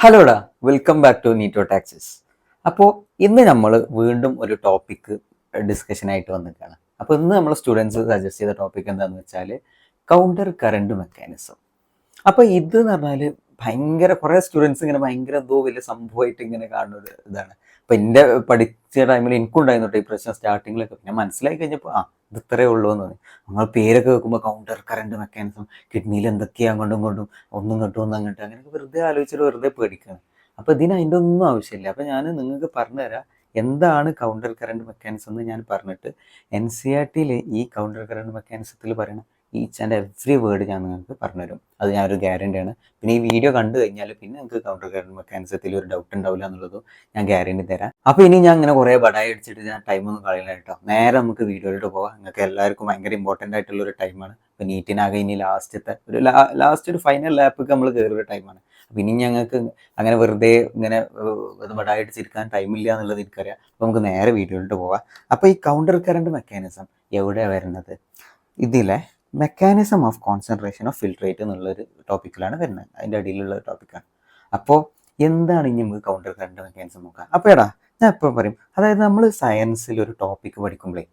ഹലോടാ, welcome back to നീറ്റോ ടാക്സിസ്. അപ്പോൾ ഇന്ന് നമ്മൾ വീണ്ടും ഒരു ടോപ്പിക്ക് ഡിസ്കഷനായിട്ട് വന്നിട്ടാണ്. അപ്പോൾ ഇന്ന് നമ്മൾ സ്റ്റുഡൻസ് സജസ്റ്റ് ചെയ്ത ടോപ്പിക് എന്താണെന്ന് വെച്ചാൽ കൗണ്ടർ കറണ്ട് മെക്കാനിസം. അപ്പോൾ ഇത് എന്ന് പറഞ്ഞാൽ ഭയങ്കര കുറേ സ്റ്റുഡൻസ് ഇങ്ങനെ ഭയങ്കര എന്തോ വലിയ സംഭവമായിട്ട് ഇങ്ങനെ കാണുന്ന ഒരു ഇതാണ്. അപ്പോൾ എൻ്റെ പഠിച്ച ടൈമിൽ എനിക്കുണ്ടായിരുന്നു ഈ പ്രശ്നം സ്റ്റാർട്ടിങ്ങിലൊക്കെ. പിന്നെ മനസ്സിലായി കഴിഞ്ഞപ്പോൾ ഇത് ഇത്രയേ ഉള്ളൂ എന്ന് തോന്നി. നമ്മൾ പേരൊക്കെ വെക്കുമ്പോൾ കൗണ്ടർ കറണ്ട് മെക്കാനിസം, കിഡ്നിയിൽ എന്തൊക്കെയാണ് അങ്ങോട്ടും ഇങ്ങോട്ടും ഒന്നും ഇങ്ങോട്ടും ഒന്നും അങ്ങോട്ട് അങ്ങനെയൊക്കെ വെറുതെ ആലോചിച്ചിട്ട് വെറുതെ പേടിക്കുകയാണ്. അപ്പോൾ ഇതിന് അതിൻ്റെ ഒന്നും ആവശ്യമില്ല. അപ്പോൾ ഞാൻ നിങ്ങൾക്ക് പറഞ്ഞുതരാം എന്താണ് കൗണ്ടർ കറണ്ട് മെക്കാനിസം എന്ന് ഞാൻ പറഞ്ഞിട്ട് NCERT ഈ കൗണ്ടർ കറണ്ട് മെക്കാനിസത്തിൽ പറയുന്ന ഈച്ച് ആൻഡ് എവ്രി വേർഡ് ഞാൻ നിങ്ങൾക്ക് പറഞ്ഞുതരും. അത് ഞാനൊരു ഗ്യാരണ്ടിയാണ്. പിന്നെ ഈ വീഡിയോ കണ്ടു കഴിഞ്ഞാൽ പിന്നെ നിങ്ങൾക്ക് കൗണ്ടർ കറണ്ട് മെക്കാനിസത്തിൽ ഒരു ഡൗട്ട് ഉണ്ടാവില്ല എന്നുള്ളതും ഞാൻ ഗ്യാരണ്ടി തരാം. അപ്പോൾ ഇനി ഞാൻ ഇങ്ങനെ കുറേ ബടായി അടിച്ചിട്ട് ഞാൻ ടൈമൊന്നും കളയില്ല കേട്ടോ. നേരെ നമുക്ക് വീഡിയോയിലോട്ട് പോകാം. നിങ്ങൾക്ക് എല്ലാവർക്കും ഭയങ്കര ഇമ്പോർട്ടൻ്റ് ആയിട്ടുള്ള ഒരു ടൈമാണ്. അപ്പോൾ നീറ്റിനാകെ ഇനി ലാസ്റ്റ് ഒരു ഫൈനൽ ലാപ്പൊക്കെ നമ്മൾ കയറിയ ടൈമാണ്. അപ്പോൾ ഇനി ഞങ്ങൾക്ക് അങ്ങനെ വെറുതെ ഇങ്ങനെ ബടായി അടിച്ചിരിക്കാൻ ടൈമില്ല എന്നുള്ളത് എനിക്കറിയാം. അപ്പോൾ നമുക്ക് നേരെ വീഡിയോയിലോട്ട് പോകാം. അപ്പോൾ ഈ കൗണ്ടർ കറണ്ട് മെക്കാനിസം എവിടെയാണ് വരുന്നത്? ഇതിലെ mechanism of concentration of filtrate എന്നുള്ളൊരു ടോപ്പിക്കിലാണ് വരുന്നത്. അതിൻ്റെ അടിയിലുള്ള ടോപ്പിക്കാണ്. അപ്പോൾ എന്താണ് ഇനി നമുക്ക് കൗണ്ടർ കറണ്ട് മെക്കാനിസം നോക്കാം. അപ്പോൾ ഞാൻ എപ്പോഴും പറയും, അതായത് നമ്മൾ സയൻസിൽ ഒരു ടോപ്പിക്ക് പഠിക്കുമ്പോഴേ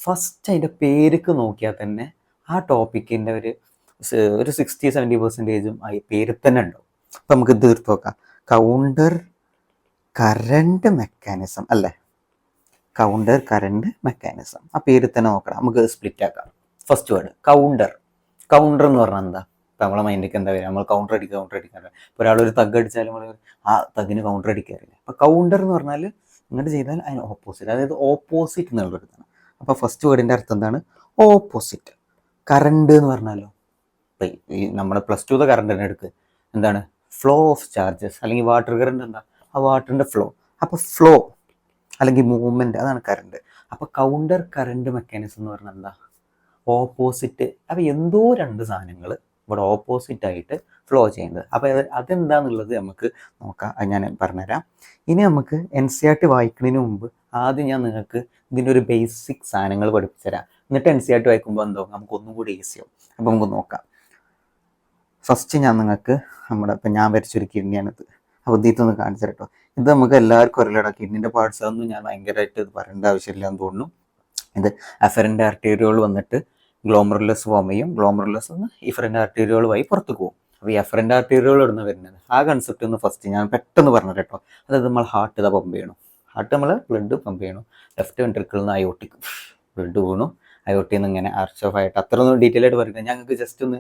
ഫസ്റ്റ് അതിൻ്റെ പേർക്ക് നോക്കിയാൽ തന്നെ ആ ടോപ്പിക്കിൻ്റെ ഒരു 60-70% ആ പേര് തന്നെ ഉണ്ടാവും. അപ്പം നമുക്ക് തീർത്ത് നോക്കാം. കൗണ്ടർ കറണ്ട് മെക്കാനിസം അല്ലേ? കൗണ്ടർ കറണ്ട് മെക്കാനിസം ആ പേര് തന്നെ നോക്കണം. നമുക്ക് സ്പ്ലിറ്റ് ആക്കാം. First word counter. കൗണ്ടർ എന്ന് പറഞ്ഞാൽ എന്താ? ഇപ്പം നമ്മളെ മൈൻഡിലേക്ക് എന്താ വരിക? നമ്മൾ കൗണ്ടർ അടിക്കാറില്ല. ഇപ്പോൾ ഒരാളൊരു തഗ് അടിച്ചാൽ നമ്മൾ ആ തഗിന് കൗണ്ടർ അടിക്കാറില്ല. അപ്പോൾ കൗണ്ടർ എന്ന് പറഞ്ഞാൽ ഇങ്ങോട്ട് ചെയ്താൽ അതിന് ഓപ്പോസിറ്റ്, അതായത് ഓപ്പോസിറ്റ് എന്നുള്ളൊരു ഇതാണ്. അപ്പോൾ ഫസ്റ്റ് വേർഡിൻ്റെ അർത്ഥം എന്താണ്? ഓപ്പോസിറ്റ്. കറണ്ട് എന്ന് പറഞ്ഞാലോ, ഇപ്പം ഈ നമ്മുടെ +2 കറണ്ട് തന്നെ എടുക്കുക. എന്താണ്? Flow of charges. അല്ലെങ്കിൽ വാട്ടർ കറണ്ട് എന്താ? ആ വാട്ടറിൻ്റെ ഫ്ലോ. അപ്പോൾ ഫ്ലോ അല്ലെങ്കിൽ മൂവ്മെൻറ്റ്, അതാണ് കറണ്ട്. അപ്പോൾ കൗണ്ടർ കറണ്ട് മെക്കാനിസം എന്ന് പറഞ്ഞാൽ എന്താ? ഓപ്പോസിറ്റ്. അപ്പോൾ എന്തോ രണ്ട് സാധനങ്ങൾ ഇവിടെ ഓപ്പോസിറ്റായിട്ട് ഫ്ലോ ചെയ്യുന്നത്. അപ്പോൾ അതെന്താണെന്നുള്ളത് നമുക്ക് നോക്കാം. അത് ഞാൻ പറഞ്ഞുതരാം. ഇനി നമുക്ക് NCERT വായിക്കുന്നതിന് മുമ്പ് ആദ്യം ഞാൻ നിങ്ങൾക്ക് ഇതിൻ്റെ ഒരു ബേസിക് സാധനങ്ങൾ പഠിപ്പിച്ചു തരാം. എന്നിട്ട് NCERT വായിക്കുമ്പോൾ എന്തോ നമുക്ക് ഒന്നും കൂടി ഈസിയാവും. അപ്പോൾ നമുക്ക് നോക്കാം. ഫസ്റ്റ് ഞാൻ നിങ്ങൾക്ക് ഇപ്പം ഞാൻ വരച്ചൊരു കിഡ്നിയാണിത്. അപ്പോൾ ഇതിത്തൊന്ന് കാണിച്ചു തരട്ടോ. ഇത് നമുക്ക് എല്ലാവർക്കും അറിയില്ലടാ. കിഡ്നിൻ്റെ പാർട്സ് ഒന്നും ഞാൻ ഭയങ്കരമായിട്ട് ഇത് പറയേണ്ട ആവശ്യമില്ല എന്ന് തോന്നുന്നു. ഇത് അഫറൻ്റ് ആർട്ടീരിയോൾ വന്നിട്ട് ഗ്ലോമറുലസ് ഫോം ചെയ്യും. ഗ്ലോമറുലസ് എന്ന് ഇഫറൻ്റ് ആർട്ടീരിയോൾ വഴി പുറത്ത് പോകും. അപ്പോൾ ഈ അഫറൻ്റ് ആർട്ടീരിയോൾ ഇടുന്ന വരുന്നത് ആ കൺസെപ്റ്റ് ഒന്ന് ഫസ്റ്റ് ഞാൻ പെട്ടെന്ന് പറഞ്ഞു കേട്ടോ. അതായത് നമ്മൾ ഹാർട്ട് ഇതാ പമ്പ് ചെയ്യണം. ഹാർട്ട് നമ്മൾ ബ്ലഡ് പമ്പ് ചെയ്യണം. ലെഫ്റ്റ് വെൻട്രിക്കിളിൽ നിന്ന് അയോട്ടിക്ക് ബ്ലഡ് വീണു. അയോട്ടിൽ നിന്ന് ഇങ്ങനെ ആർച്ച് ഓഫ് ആയിട്ട് അത്ര ഒന്നും ഡീറ്റെയിൽ ആയിട്ട് പറയുന്നത് ഞങ്ങൾക്ക് ജസ്റ്റ് ഒന്ന്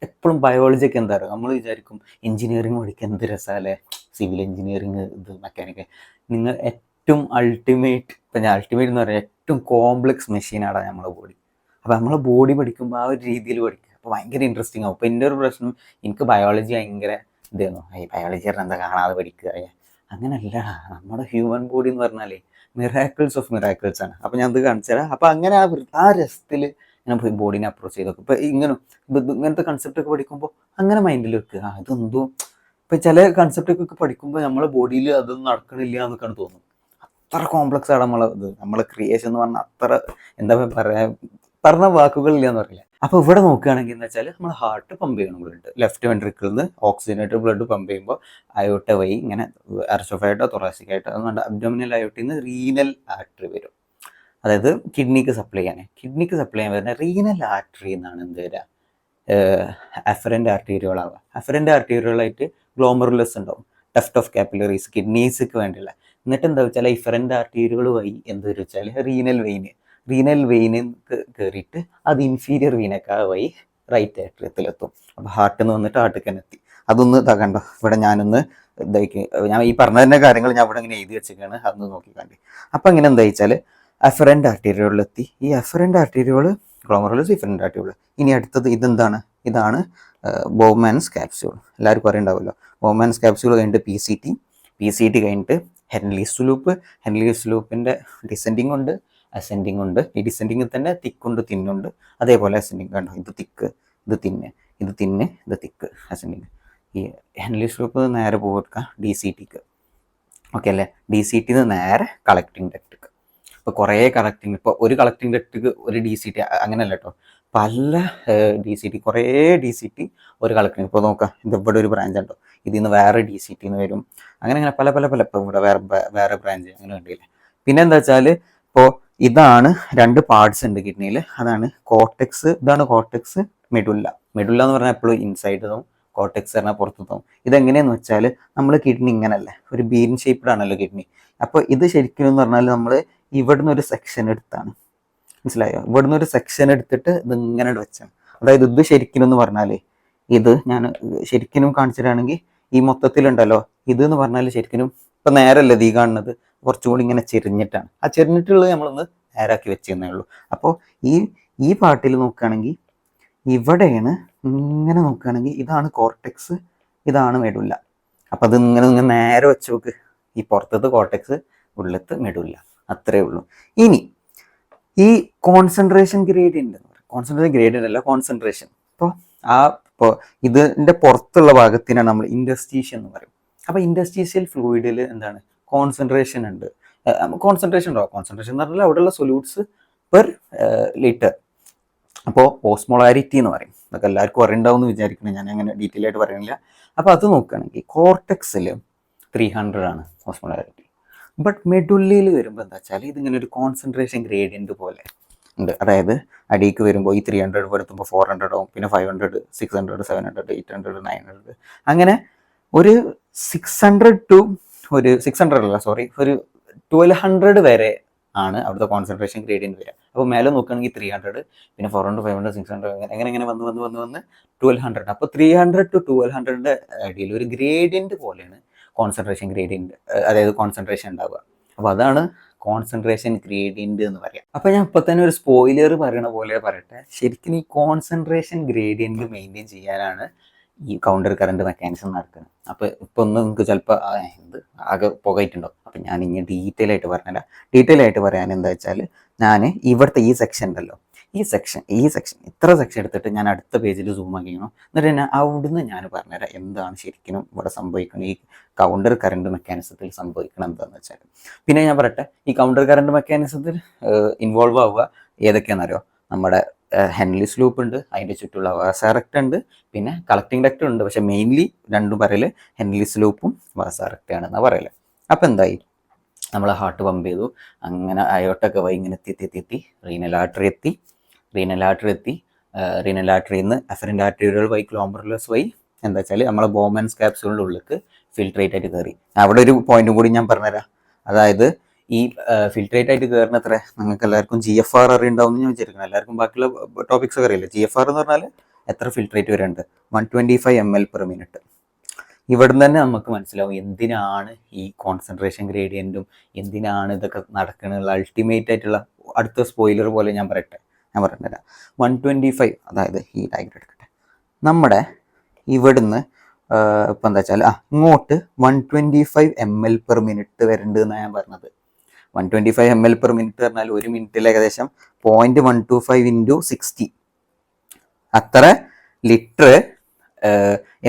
എപ്പോഴും ബയോളജിയൊക്കെ എന്താ പറയുക, നമ്മൾ വിചാരിക്കും എഞ്ചിനീയറിംഗ് പഠിക്കാൻ എന്ത് രസമല്ലേ, സിവിൽ എഞ്ചിനീയറിംഗ് ഇത് മെക്കാനിക്കൽ. നിങ്ങൾ ഏറ്റവും അൾട്ടിമേറ്റ്, ഇപ്പം ഞാൻ അൾട്ടിമേറ്റ് എന്ന് പറയാം, ഏറ്റവും കോംപ്ലക്സ് മെഷീനാണ് നമ്മളെ ബോഡി. അപ്പോൾ നമ്മളെ ബോഡി പഠിക്കുമ്പോൾ ആ ഒരു രീതിയിൽ പഠിക്കുക. അപ്പോൾ ഭയങ്കര ഇൻട്രസ്റ്റിംഗ് ആവും. അപ്പോൾ എൻ്റെ ഒരു പ്രശ്നം, എനിക്ക് ബയോളജി ഭയങ്കര ഇതായിരുന്നു. ബയോളജി പറഞ്ഞാൽ എന്താ കാണാതെ പഠിക്കുക, അങ്ങനെയല്ല. നമ്മുടെ ഹ്യൂമൻ ബോഡി എന്ന് പറഞ്ഞാലേ മിറാക്കിൾസ് ഓഫ് മിറാക്കിൾസ് ആണ്. അപ്പോൾ ഞാൻ ഇത് കാണിച്ചു തരാം. അപ്പോൾ അങ്ങനെ ആ രസത്തിൽ ഞാൻ ബോഡീനെ അപ്രോച്ച് ചെയ്ത് നോക്കും. ഇപ്പോൾ ഇങ്ങനത്തെ കൺസെപ്റ്റൊക്കെ പഠിക്കുമ്പോൾ അങ്ങനെ മൈൻഡിൽ വെക്കുക. ഇതെന്തോ ഇപ്പം ചില കൺസെപ്റ്റൊക്കെ പഠിക്കുമ്പോൾ നമ്മളെ ബോഡിയിൽ അതൊന്നും നടക്കണില്ല എന്നൊക്കെയാണ് തോന്നും. അത്ര കോംപ്ലക്സ് ആണ് നമ്മളെ ക്രിയേഷൻ എന്ന് പറഞ്ഞാൽ. അത്ര എന്താ പറഞ്ഞ വാക്കുകളില്ല എന്ന് പറയില്ല. അപ്പോൾ ഇവിടെ നോക്കുകയാണെങ്കിൽ എന്ന് വെച്ചാൽ നമ്മൾ ഹാർട്ട് പമ്പ് ചെയ്യണം ബ്ലഡ്. ലെഫ്റ്റ് വെൻട്രിക്കിളിൽ നിന്ന് ഓക്സിജനേറ്റഡ് ബ്ലഡ് പമ്പ് ചെയ്യുമ്പോൾ അയോട്ട വഴി ഇങ്ങനെ അർച്ചോഫായിട്ടോ തൊറാസിക്കായിട്ടോ അതുകൊണ്ട് അബ്ഡോമിനൽ അയോട്ടിൽ നിന്ന് റീനൽ ആർട്ടറി വരും. അതായത് കിഡ്നിക്ക് സപ്ലൈ ചെയ്യാൻ വരുന്ന റീനൽ ആർട്ടറി എന്നാണ് എന്ത് വരിക? അഫറൻ്റ് ആർട്ടീരിയോളാവുക. അഫറൻ്റ് ആർട്ടീരിയോളായിട്ട് ഗ്ലോമറുലസ് ഉണ്ടാവും. ടെഫ്റ്റ് ഓഫ് കാപ്പിലറീസ് കിഡ്നീസിക്ക് വേണ്ടിയുള്ള. എന്നിട്ട് എന്താ വെച്ചാൽ ഇഫറൻ്റ് ആർട്ടീരിയോൾ വഴി എന്ത് വെച്ചാൽ റീനൽ വെയിന് കയറിയിട്ട് അത് ഇൻഫീരിയർ വീനൊക്കെ വഴി റൈറ്റ് ആർട്ടറിയത്തിലെത്തും. അപ്പോൾ ഹാർട്ടിൽ നിന്ന് വന്നിട്ട് ഹാർട്ടിൽ തന്നെ എത്തി. അതൊന്ന് കണ്ടോ, ഇവിടെ ഞാനൊന്ന് ഞാൻ ഈ പറഞ്ഞ തന്നെ കാര്യങ്ങൾ ഞാൻ ഇവിടെ ഇങ്ങനെ എഴുതി വെച്ചിട്ടാണ്, അതൊന്ന് നോക്കിക്കാണ്ടി. അപ്പം ഇങ്ങനെ എന്താ വെച്ചാൽ അഫറൻ്റ് ആർട്ടീരിയോളിലെത്തി. ഈ afferent arteriole glomerulus efferent arteriole. ഇനി അടുത്തത് ഇതാണ് ബോവ്മാൻസ് ക്യാപ്സ്യൂൾ. എല്ലാവർക്കും അറിയണ്ടാവുമല്ലോ. ബോവ്മാൻസ് ക്യാപ്സ്യൂൾ കഴിഞ്ഞിട്ട് PCT കഴിഞ്ഞിട്ട് ഹെൻലീസ് ലൂപ്പിൻ്റെ ഡിസെൻഡിങ് ഉണ്ട്, അസെൻഡിങ് ഉണ്ട്. ഈ ഡിസെൻഡിങ്ങിൽ തന്നെ തിക്കുണ്ട്, തിന്നുണ്ട്. അതേപോലെ അസെൻഡിങ് കണ്ടോ, ഇത് തിക്ക്, ഇത് തിക്ക്, അസെൻഡിങ്. ഈ ഹെൻലീസ് ലൂപ്പ് നേരെ പോകാം DCTക്ക്. ഓക്കെ അല്ലേ? DCTന്ന് നേരെ കളക്ടിങ് ഡക്റ്റിക്ക്. ഇപ്പോൾ കുറേ ഇപ്പോൾ ഒരു കളക്ടിങ് ഡക്റ്റിക്ക് ഒരു DCT അങ്ങനെയല്ല കേട്ടോ. പല DCT, കുറേ DCT ഒരു കളക്ടറിങ്. ഇപ്പോൾ നോക്കാം, ഇത് ഇവിടെ ഒരു ബ്രാഞ്ച് ഉണ്ടോ, ഇതിൽ നിന്ന് വേറെ DCT എന്ന് വരും. അങ്ങനെ അങ്ങനെ പല പല പല ഇപ്പോൾ ഇവിടെ വേറെ ബ്രാഞ്ച് അങ്ങനെ കണ്ടില്ലേ. പിന്നെ എന്താ വെച്ചാൽ ഇപ്പോൾ ഇതാണ് 2 പാർട്സ് ഉണ്ട് കിഡ്നിയിൽ. അതാണ് കോർട്ടെക്സ്, ഇതാണ് കോർട്ടെക്സ്, മെഡുല്ല. മെഡുല്ല എന്ന് പറഞ്ഞാൽ എപ്പോഴും ഇൻസൈഡ് തോന്നും, കോർട്ടെക്സ് പറഞ്ഞാൽ പുറത്ത് തോന്നും. ഇതെങ്ങനെയാന്ന് വെച്ചാൽ നമ്മൾ കിഡ്നി ഇങ്ങനല്ലേ, ഒരു ബീൻ ഷേപ്ഡ് ആണല്ലോ കിഡ്നി. അപ്പോൾ ഇത് ശരിക്കും എന്ന് പറഞ്ഞാൽ നമ്മൾ ഇവിടുന്ന് ഒരു സെക്ഷൻ എടുത്താണ്, മനസ്സിലായോ? ഇവിടുന്ന് ഒരു സെക്ഷൻ എടുത്തിട്ട് ഇത് ഇങ്ങനെ വെച്ചാണ്. അതായത് ഇത് ശരിക്കും എന്ന് പറഞ്ഞാൽ, ഇത് ഞാൻ ശരിക്കും കാണിച്ചിട്ടാണെങ്കിൽ ഈ മൊത്തത്തിലുണ്ടല്ലോ, ഇത് എന്ന് പറഞ്ഞാൽ ശരിക്കും ഇപ്പം നേരല്ലേ ഈ കാണുന്നത്, കുറച്ചുകൂടി ഇങ്ങനെ ചെരിഞ്ഞിട്ടാണ്. ആ ചെരിഞ്ഞിട്ടുള്ളത് നമ്മളൊന്ന് നേരാക്കി വെച്ചിരുന്നേ ഉള്ളൂ. അപ്പോൾ ഈ പാർട്ടിൽ നോക്കുകയാണെങ്കിൽ ഇവിടെയാണ്, ഇങ്ങനെ നോക്കുകയാണെങ്കിൽ ഇതാണ് കോർട്ടെക്സ്, ഇതാണ് മെഡുല്ല. അപ്പം അത് ഇങ്ങനെ നേരെ വെച്ച് നോക്ക്, ഈ പുറത്തത്തെ കോർട്ടെക്സ്, ഉള്ളത്ത് മെഡുല്ല, അത്രേ ഉള്ളൂ. ഇനി ഈ കോൺസെൻട്രേഷൻ ഗ്രേഡിയൻ്റ് എന്ന് പറയും, കോൺസെൻട്രേഷൻ ഗ്രേഡിയൻ്റ് അല്ല, കോൺസെൻട്രേഷൻ. ഇപ്പോൾ ഇതിൻ്റെ പുറത്തുള്ള ഭാഗത്തിനാണ് നമ്മൾ ഇൻഡസ്ട്രീഷ്യൻ എന്ന് പറയും. അപ്പോൾ ഇൻഡസ്ട്രീഷ്യൽ ഫ്ലൂയിഡിൽ എന്താണ്, കോൺസെൻട്രേഷൻ ഉണ്ട്. കോൺസെൻട്രേഷൻ ഉണ്ടോ, കോൺസെൻട്രേഷൻ എന്ന് പറഞ്ഞാൽ അവിടെയുള്ള സൊല്യൂട്ട്സ് പെർ ലിറ്റർ. അപ്പോൾ ഓസ്മോളാരിറ്റി എന്ന് പറയും. അതൊക്കെ എല്ലാവർക്കും അറിയണ്ടാവും എന്ന് വിചാരിക്കണം, ഞാൻ അങ്ങനെ ഡീറ്റെയിൽ ആയിട്ട് പറയുന്നില്ല. അപ്പോൾ അത് നോക്കുകയാണെങ്കിൽ കോർട്ടെക്സിൽ 300 ആണ് ഓസ്മോളാരിറ്റി. ബട്ട് മെഡുല്ലയിൽ വരുമ്പോൾ എന്താ വെച്ചാൽ ഇതിങ്ങനെ ഒരു കോൺസെൻട്രേഷൻ ഗ്രേഡിയൻ്റ് പോലെ ഉണ്ട്. അതായത് അടിയിക്ക് വരുമ്പോൾ ഈ 300 വരുത്തുമ്പോൾ 400 ആവും, പിന്നെ 500, 600, 700, 800, 900, അങ്ങനെ ഒരു 600 to ഒരു 600 അല്ല സോറി, ഒരു 1200 വരെ ആണ് അവിടുത്തെ കോൺസെൻട്രേഷൻ ഗ്രേഡിയൻ്റ് വരിക. അപ്പോൾ മേലെ നോക്കുകയാണെങ്കിൽ 300, പിന്നെ 400, 500, 600, എങ്ങനെ വന്ന് 1200. അപ്പോൾ 300 to 1200 ഇടയിൽ ഒരു ഗ്രേഡിയൻ്റ് പോലെയാണ് കോൺസെൻട്രേഷൻ ഗ്രേഡിയൻ്റ്, അതായത് കോൺസെൻട്രേഷൻ ഉണ്ടാവുക. അപ്പോൾ അതാണ് കോൺസെൻട്രേഷൻ ഗ്രേഡിയൻ്റ് എന്ന് പറയാം. അപ്പോൾ ഞാൻ ഇപ്പോൾ തന്നെ ഒരു സ്പോയിലർ പറയണ പോലെ പറയട്ടെ, ശരിക്കും ഈ കോൺസെൻട്രേഷൻ ഗ്രേഡിയൻ്റ് മെയിൻറ്റെയിൻ ചെയ്യാനാണ് ഈ കൗണ്ടർ കറണ്ട് മെക്കാനിസം നടക്കുന്നത്. അപ്പോൾ ഇപ്പോൾ ഒന്ന് നിങ്ങൾക്ക് ചിലപ്പോൾ എന്ത് ആകെ പുകയിട്ടുണ്ടാവും. അപ്പം ഞാൻ ഇനി ഡീറ്റെയിൽ ആയിട്ട് പറഞ്ഞുതരാം. ഡീറ്റെയിൽ ആയിട്ട് പറയാൻ എന്താ വെച്ചാൽ, ഞാൻ ഇവിടുത്തെ ഈ സെക്ഷൻ ഉണ്ടല്ലോ, ഈ സെക്ഷൻ ഇത്ര സെക്ഷൻ എടുത്തിട്ട് ഞാൻ അടുത്ത പേജിൽ സൂം ആക്കിക്കണം. എന്നിട്ട് തന്നെ അവിടുന്ന് ഞാൻ പറഞ്ഞുതരാം എന്താണ് ശരിക്കും ഇവിടെ സംഭവിക്കുന്നത്, ഈ കൗണ്ടർ കറണ്ട് മെക്കാനിസത്തിൽ സംഭവിക്കണം എന്താണെന്ന് വെച്ചാൽ. പിന്നെ ഞാൻ പറയട്ടെ, ഈ കൗണ്ടർ കറണ്ട് മെക്കാനിസത്തിൽ ഇൻവോൾവ് ആവുക ഏതൊക്കെയാണെന്നറിയോ, നമ്മുടെ ഹെൻലിസ് ലൂപ്പ് ഉണ്ട്, അതിൻ്റെ ചുറ്റുള്ള വാസാറക്റ്റ് ഉണ്ട്, പിന്നെ കളക്ടിങ് ഡക്റ്റ് ഉണ്ട്. പക്ഷെ മെയിൻലി രണ്ടും പറയല് ഹെൻലിസ് ലൂപ്പും വാസാറക്റ്റ് ആണെന്നാണ് പറയല്. അപ്പം എന്തായി, നമ്മൾ ഹാർട്ട് പമ്പ് ചെയ്തു, അങ്ങനെ അയോട്ടൊക്കെ വൈ ഇങ്ങനെ എത്തി റീനൽ ആർട്ടറി എത്തി, റീനൽ ആർട്ടറിയിൽ നിന്ന് അഫറൻ്റ് ആർട്ടറികൾ വൈ ഗ്ലോമറുലസ് വൈ എന്താ വെച്ചാൽ നമ്മളെ ബോമൻസ് ക്യാപ്സ്യൂളിൻ്റെ ഉള്ളിലേക്ക് ഫിൽട്രേറ്റ് ആയിട്ട് കയറി. അവിടെ ഒരു പോയിന്റും കൂടി ഞാൻ പറഞ്ഞുതരാം. അതായത് ഈ ഫിൽട്രേറ്റ് ആയിട്ട് കയറുന്നത്ര നിങ്ങൾക്ക് എല്ലാവർക്കും GFR അറിയുണ്ടാവും എന്ന് ഞാൻ വിചാരിക്കണം. എല്ലാവർക്കും ബാക്കിയുള്ള ടോപ്പിക്സ് ഒക്കെ അറിയില്ല. GFR എന്ന് പറഞ്ഞാൽ എത്ര ഫിൽട്രേറ്റ് വരുന്നുണ്ട്, 125 ml/minute. ഇവിടുന്ന് തന്നെ നമുക്ക് മനസ്സിലാവും എന്തിനാണ് ഈ കോൺസെൻട്രേഷൻ ഗ്രേഡിയൻറ്റും എന്തിനാണ് ഇതൊക്കെ നടക്കുന്നത്. അൾട്ടിമേറ്റ് ആയിട്ടുള്ള അടുത്ത സ്പോയിലർ പോലെ ഞാൻ പറഞ്ഞുതരാം. 125, അതായത് ഈ ഡയഗ്രം എടുക്കട്ടെ, നമ്മുടെ ഇവിടുന്ന് ഇപ്പം എന്താ വെച്ചാൽ ഇങ്ങോട്ട് 125 ml/minute വരുന്നുണ്ട് എന്നാണ് ഞാൻ പറഞ്ഞത്. 125 ml/minute പറഞ്ഞാൽ ഒരു മിനിറ്റിൽ ഏകദേശം 0.125 × 60 അത്ര ലിറ്റർ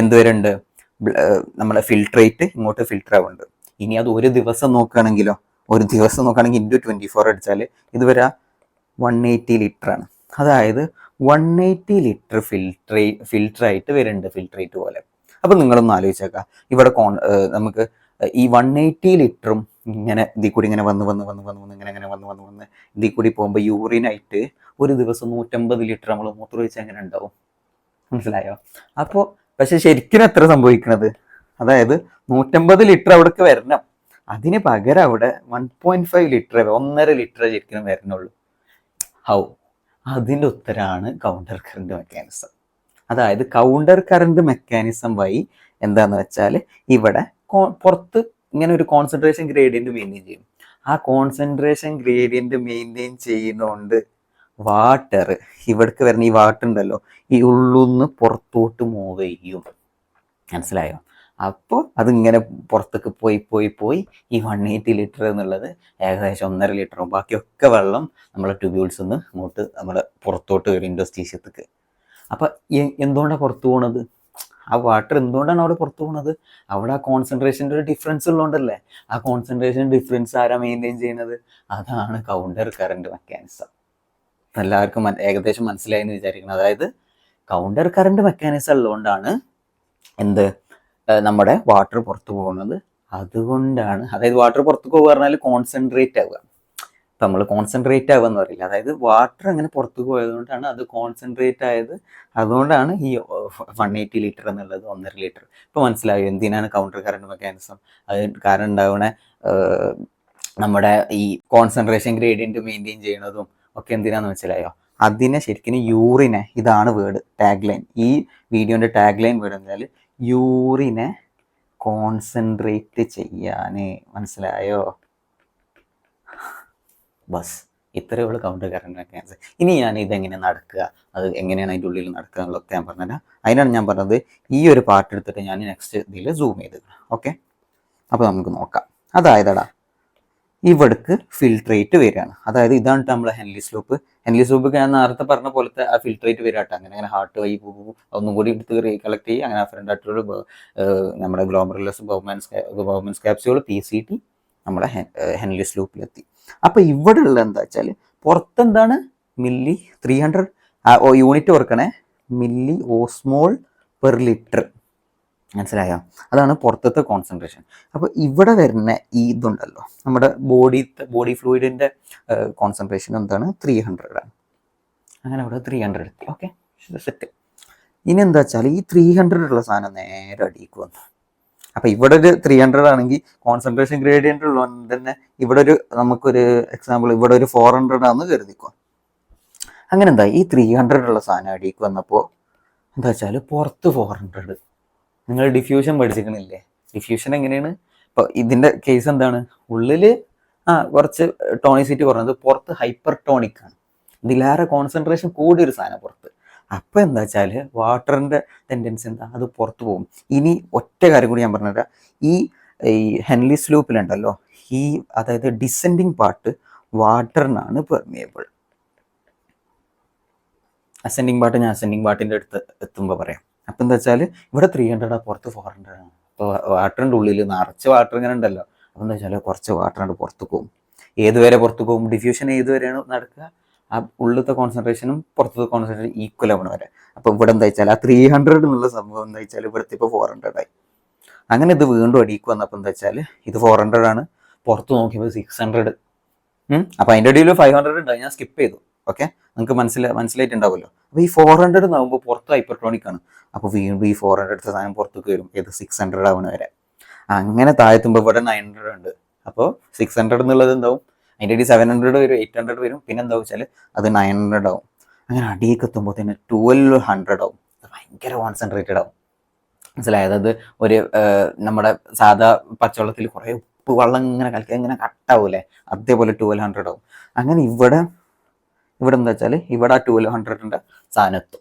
എന്ത് വരുന്നുണ്ട്, നമ്മളെ ഫിൽട്രേറ്റ് ഇങ്ങോട്ട് ഫിൽട്ടർ ആവുന്നുണ്ട്. ഇനി അത് ഒരു ദിവസം നോക്കുകയാണെങ്കിൽ ഇൻറ്റു 24 അടിച്ചാൽ ഇത് വരെ 180 ലിറ്ററാണ്. അതായത് 180 ലിറ്റർ ഫിൽട്ടറായിട്ട് വരുന്നുണ്ട്, ഫിൽട്രേറ്റ് പോലെ. അപ്പം നിങ്ങളൊന്ന് ആലോചിച്ചേക്കാം, ഇവിടെ നമുക്ക് ഈ 180 ലിറ്ററും ഇങ്ങനെ ഇതിൽ കൂടി ഇങ്ങനെ വന്ന് ഇങ്ങനെ വന്ന് ഇതിൽ കൂടി പോകുമ്പോൾ യൂറിനായിട്ട് ഒരു ദിവസം 150 ലിറ്റർ നമ്മൾ മൂത്രമൊഴിച്ചാൽ എങ്ങനെ ഉണ്ടാവും, മനസ്സിലായോ? അപ്പോൾ പക്ഷെ ശരിക്കും എത്ര സംഭവിക്കണത്, അതായത് 150 ലിറ്റർ അവിടേക്ക് വരണം, അതിന് പകരം അവിടെ 1.5 ലിറ്റർ 1.5 ലിറ്റർ ശരിക്കും വരണുള്ളൂ. അതിൻ്റെ ഉത്തരമാണ് കൗണ്ടർ കറണ്ട് മെക്കാനിസം. അതായത് കൗണ്ടർ കറണ്ട് മെക്കാനിസം വഴി എന്താണെന്ന് വെച്ചാൽ ഇവിടെ പുറത്ത് ഇങ്ങനെ ഒരു കോൺസെൻട്രേഷൻ ഗ്രേഡിയൻറ്റ് മെയിൻറ്റെയിൻ ചെയ്യും. ആ കോൺസെൻട്രേഷൻ ഗ്രേഡിയൻറ്റ് മെയിൻറ്റെയിൻ ചെയ്യുന്നതുകൊണ്ട് വാട്ടർ ഇവിടേക്ക് വരുന്ന ഈ വാട്ടർ ഉണ്ടല്ലോ, ഈ ഉള്ളിന്ന് പുറത്തോട്ട് മൂവ് ചെയ്യും, മനസ്സിലായോ? അപ്പോൾ അതിങ്ങനെ പുറത്തേക്ക് പോയി ഈ 180 ലിറ്റർ എന്നുള്ളത് ഏകദേശം 1.5 ലിറ്ററും ബാക്കിയൊക്കെ വെള്ളം നമ്മളെ ട്യൂബ്യൂൾസ് നിന്ന് ഇങ്ങോട്ട് നമ്മളെ പുറത്തോട്ട് വരും ഇൻഡോസ്റ്റീഷ്യത്തേക്ക്. അപ്പം എന്തുകൊണ്ടാണ് പുറത്തു പോകണത്, ആ വാട്ടർ എന്തുകൊണ്ടാണ് അവിടെ പുറത്തു പോകുന്നത്, അവിടെ ആ കോൺസെൻട്രേഷൻ്റെ ഒരു ഡിഫറൻസ് ഉള്ളതുകൊണ്ടല്ലേ. ആ കോൺസെൻട്രേഷൻ ഡിഫറൻസ് ആരാ മെയിൻറ്റെയിൻ ചെയ്യുന്നത്, അതാണ് കൗണ്ടർ കറണ്ട് മെക്കാനിസം. എല്ലാവർക്കും ഏകദേശം മനസ്സിലായി എന്ന് വിചാരിക്കണം. അതായത് കൗണ്ടർ കറണ്ട് മെക്കാനിസം ഉള്ളതുകൊണ്ടാണ് എന്ത് നമ്മുടെ വാട്ടർ പുറത്തു പോകുന്നത്. അതുകൊണ്ടാണ്, അതായത് വാട്ടർ പുറത്തു പോകുക പറഞ്ഞാൽ കോൺസെൻട്രേറ്റ് ആവുക. ഇപ്പം നമ്മൾ കോൺസെൻട്രേറ്റ് ആവുക എന്ന് പറയില്ല, അതായത് വാട്ടർ അങ്ങനെ പുറത്തു പോയതുകൊണ്ടാണ് അത് കോൺസെൻട്രേറ്റ് ആയത്. അതുകൊണ്ടാണ് ഈ 180 ലിറ്റർ എന്നുള്ളത് 1.5 ലിറ്റർ. ഇപ്പോൾ മനസ്സിലായോ എന്തിനാണ് കൗണ്ടർ കറണ്ട് മെക്കാനിസം? അത് കാരണം ഉണ്ടാവണ നമ്മുടെ ഈ കോൺസെൻട്രേഷൻ ഗ്രേഡിയൻറ്റ് മെയിൻറ്റെയിൻ ചെയ്യണതും ഒക്കെ എന്തിനാന്ന് മനസ്സിലായോ? അതിനെ ശരിക്കും യൂറിനെ, ഇതാണ് വേർഡ് ടാഗ് ലൈൻ, ഈ വീഡിയോൻ്റെ ടാഗ് ലൈൻ വേർഡ് എന്നാൽ യൂറിനെ കോൺസെൻട്രേറ്റ് ചെയ്യാനേ. മനസ്സിലായോ? ബസ് ഇത്രയേ ഉള്ളൂ കൗണ്ടർ കറണ്ട് മെക്കാനിസം. ഇനി ഞാൻ ഇതെങ്ങനെ നടക്കുക, അത് എങ്ങനെയാണ് അതിൻ്റെ ഉള്ളിൽ നടക്കുക എന്നുള്ളതൊക്കെ ഞാൻ പറഞ്ഞുതരാം. അതിനാണ് ഞാൻ പറഞ്ഞത് ഈ ഒരു പാർട്ട് എടുത്തിട്ട് ഞാൻ നെക്സ്റ്റ് ഇതിൽ സൂം ചെയ്ത്. ഓക്കെ, അപ്പോൾ നമുക്ക് നോക്കാം. അതായതടാ ഇവിടേക്ക് ഫിൽട്രേറ്റ് വരികയാണ്. അതായത് ഇതാണ് നമ്മളെ ഹെൻലീസ് ലൂപ്പ്. ഹെൻലീസ് ലൂപ്പ് ഞാൻ നേരത്തെ പറഞ്ഞ പോലത്തെ ആ ഫിൽട്രേറ്റ് വരാട്ടോ. അങ്ങനെ ഹാർട്ട് വഴി പോകും, ഒന്നും കൂടി എടുത്ത് റീകളക്ട് ചെയ്യും. അങ്ങനെ ഫ്രണ്ട് ആയിട്ടുള്ള നമ്മുടെ ഗ്ലോമറുലസ് ബൗമൻസ് ക്യാപ്സ്യൂൾ PCT നമ്മുടെ ഹെൻലീസ് ലൂപ്പിലെത്തി. അപ്പോൾ ഇവിടെ ഉള്ള എന്താ വെച്ചാൽ പുറത്തെന്താണ് മില്ലി 300 യൂണിറ്റ് ഓർക്കണേ, മില്ലി ഓസ്മോൾ പെർ ലിറ്റർ. മനസ്സിലായോ? അതാണ് പുറത്തത്തെ കോൺസെൻട്രേഷൻ. അപ്പോൾ ഇവിടെ വരുന്ന ഈ ഇതുണ്ടല്ലോ, നമ്മുടെ ബോഡി ഫ്ലൂയിഡിൻ്റെ കോൺസെൻട്രേഷൻ എന്താണ്? 300 ആണ്. അങ്ങനെ അവിടെ 300 എത്തി. Okay, set. ഇനി എന്താ വെച്ചാൽ ഈ 300 ഉള്ള സാധനം നേരെ അടിയിക്ക് വന്നു. അപ്പോൾ ഇവിടെ ഒരു 300 ആണെങ്കിൽ കോൺസെൻട്രേഷൻ ഗ്രേഡിയൻ്റ് ഉള്ളതുകൊണ്ട് തന്നെ ഇവിടെ ഒരു നമുക്കൊരു എക്സാമ്പിൾ ഇവിടെ ഒരു 400 ആണെന്ന് കരുതിക്കോ. അങ്ങനെ എന്താ ഈ 300 ഉള്ള സാധനം അടിയിക്ക് വന്നപ്പോൾ എന്താ വെച്ചാൽ പുറത്ത് 400. നിങ്ങൾ ഡിഫ്യൂഷൻ പഠിച്ചിരിക്കണില്ലേ? ഡിഫ്യൂഷൻ എങ്ങനെയാണ്? ഇപ്പോൾ ഇതിൻ്റെ കേസ് എന്താണ്? ഉള്ളിൽ കുറച്ച് ടോണിസിറ്റി കുറഞ്ഞത്, പുറത്ത് ഹൈപ്പർ ടോണിക് ആണ്. ഇതിലേറെ കോൺസെൻട്രേഷൻ കൂടിയൊരു സാധനം പുറത്ത്. അപ്പോൾ എന്താ വെച്ചാൽ വാട്ടറിൻ്റെ ടെൻഡൻസി എന്താ? അത് പുറത്ത് പോകും. ഇനി ഒറ്റ കാര്യം കൂടി ഞാൻ പറഞ്ഞുതരാം. ഈ ഹെൻലീസ് ലൂപ്പിലുണ്ടല്ലോ, ഈ അതായത് ഡിസെൻഡിങ് പാർട്ട് വാട്ടറിനാണ് പെർമിയബിൾ. അസെൻഡിങ് പാർട്ട് ഞാൻ അസെൻഡിങ് പാർട്ടിൻ്റെ അടുത്ത് എത്തുമ്പോൾ പറയാം. അപ്പം എന്താ വെച്ചാൽ ഇവിടെ 300 പുറത്ത് 400 ആണ്. അപ്പോൾ വാട്ടറിൻ്റെ ഉള്ളിൽ നിറച്ച് വാട്ടർ ഇങ്ങനെ ഉണ്ടല്ലോ. അപ്പം എന്താ വെച്ചാൽ കുറച്ച് വാട്ടർ ഉണ്ട് പുറത്ത് പോകും. ഏതുവരെ പുറത്ത് പോകും? ഡിഫ്യൂഷൻ ഏതുവരെയാണ് നടക്കുക? ആ ഉള്ളിലത്തെ കോൺസെൻട്രേഷനും പുറത്തത്തെ കോൺസെൻട്രേഷൻ ഈക്വൽ ആവണ വരെ. അപ്പോൾ ഇവിടെ എന്താ വെച്ചാൽ ആ 300 എന്നുള്ള സംഭവം എന്താ വെച്ചാൽ ഇവിടുത്തെ ഇപ്പോൾ 400 ആയി. അങ്ങനെ ഇത് വീണ്ടും അടിയിക്ക് വന്നപ്പോൾ എന്താ വെച്ചാൽ ഇത് 400 ആണ്, പുറത്ത് നോക്കിയപ്പോൾ 600. അപ്പോൾ അതിൻ്റെ ഇടയിൽ 500 ഉണ്ടായി, ഞാൻ സ്കിപ്പ് ചെയ്തു. ഓക്കെ, നിങ്ങൾക്ക് മനസ്സിലായിട്ടുണ്ടാവുമല്ലോ. അപ്പോൾ ഈ 400 ആകുമ്പോൾ പുറത്ത് ഹൈപ്പർട്രോണിക് ആണ്. അപ്പോൾ വീണ്ടും ഈ 400 സാധനം പുറത്തേക്ക് വരും, ഏത് 600 ആവണ വരെ. അങ്ങനെ താഴെത്തുമ്പോൾ ഇവിടെ 900 ഉണ്ട്. അപ്പോൾ 600 എന്നുള്ളത് എന്താവും? അതിൻ്റെ ഇടയിൽ 700 വരും, 800 വരും, പിന്നെ എന്താ വെച്ചാൽ അത് 900 ആവും. അങ്ങനെ അടിയൊക്കെ എത്തുമ്പോൾ തന്നെ 1200 ആവും. ഭയങ്കര കോൺസെൻട്രേറ്റഡ് ആവും. മനസ്സിലായത്? അത് ഒരു നമ്മുടെ സാധാ പച്ചവെള്ളത്തിൽ കുറേ ഉപ്പ് വെള്ളം ഇങ്ങനെ കലക്കി ഇങ്ങനെ കട്ടാവൂലേ, അതേപോലെ 1200 ആവും. അങ്ങനെ ഇവിടെ എന്താ വെച്ചാൽ ഇവിടെ ആ 1200ൻ്റെ സാധനം എത്തും.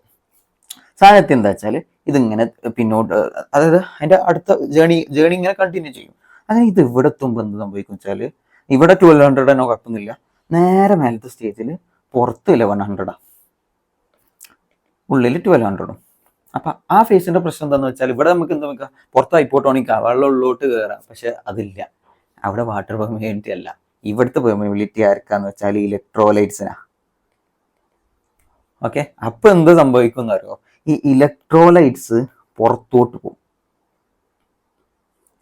സാധനത്തിൽ എന്താ വെച്ചാൽ ഇതിങ്ങനെ പിന്നോട്ട്, അതായത് അതിൻ്റെ അടുത്ത ജേണി ഇങ്ങനെ കണ്ടിന്യൂ ചെയ്യും. അങ്ങനെ ഇത് ഇവിടെ എത്തുമ്പോൾ എന്ത് സംഭവിക്കും വെച്ചാൽ ഇവിടെ 1200 തന്നെ കുഴപ്പമൊന്നുമില്ല. നേരെ മേലത്തെ സ്റ്റേജിൽ പുറത്ത് 1100, ഉള്ളിൽ 1200. അപ്പം ആ ഫേസിൻ്റെ പ്രശ്നം എന്താണെന്ന് വെച്ചാൽ ഇവിടെ നമുക്ക് എന്താ വെക്കുക, പുറത്ത് ഹൈപ്പോട്ടോണിക്കാ, വെള്ളം ഉള്ളോട്ട് കയറാം. പക്ഷെ അതില്ല, അവിടെ വാട്ടർ പെർമിയബിലിറ്റി അല്ല. ഇവിടുത്തെ പെർമിയബിലിറ്റി ആർക്കാന്ന് വെച്ചാൽ ഇലക്ട്രോലൈറ്റ്സിനാ. ഓക്കെ, അപ്പം എന്ത് സംഭവിക്കും എന്നറിയോ? ഈ ഇലക്ട്രോലൈറ്റ്സ് പുറത്തോട്ട് പോകും.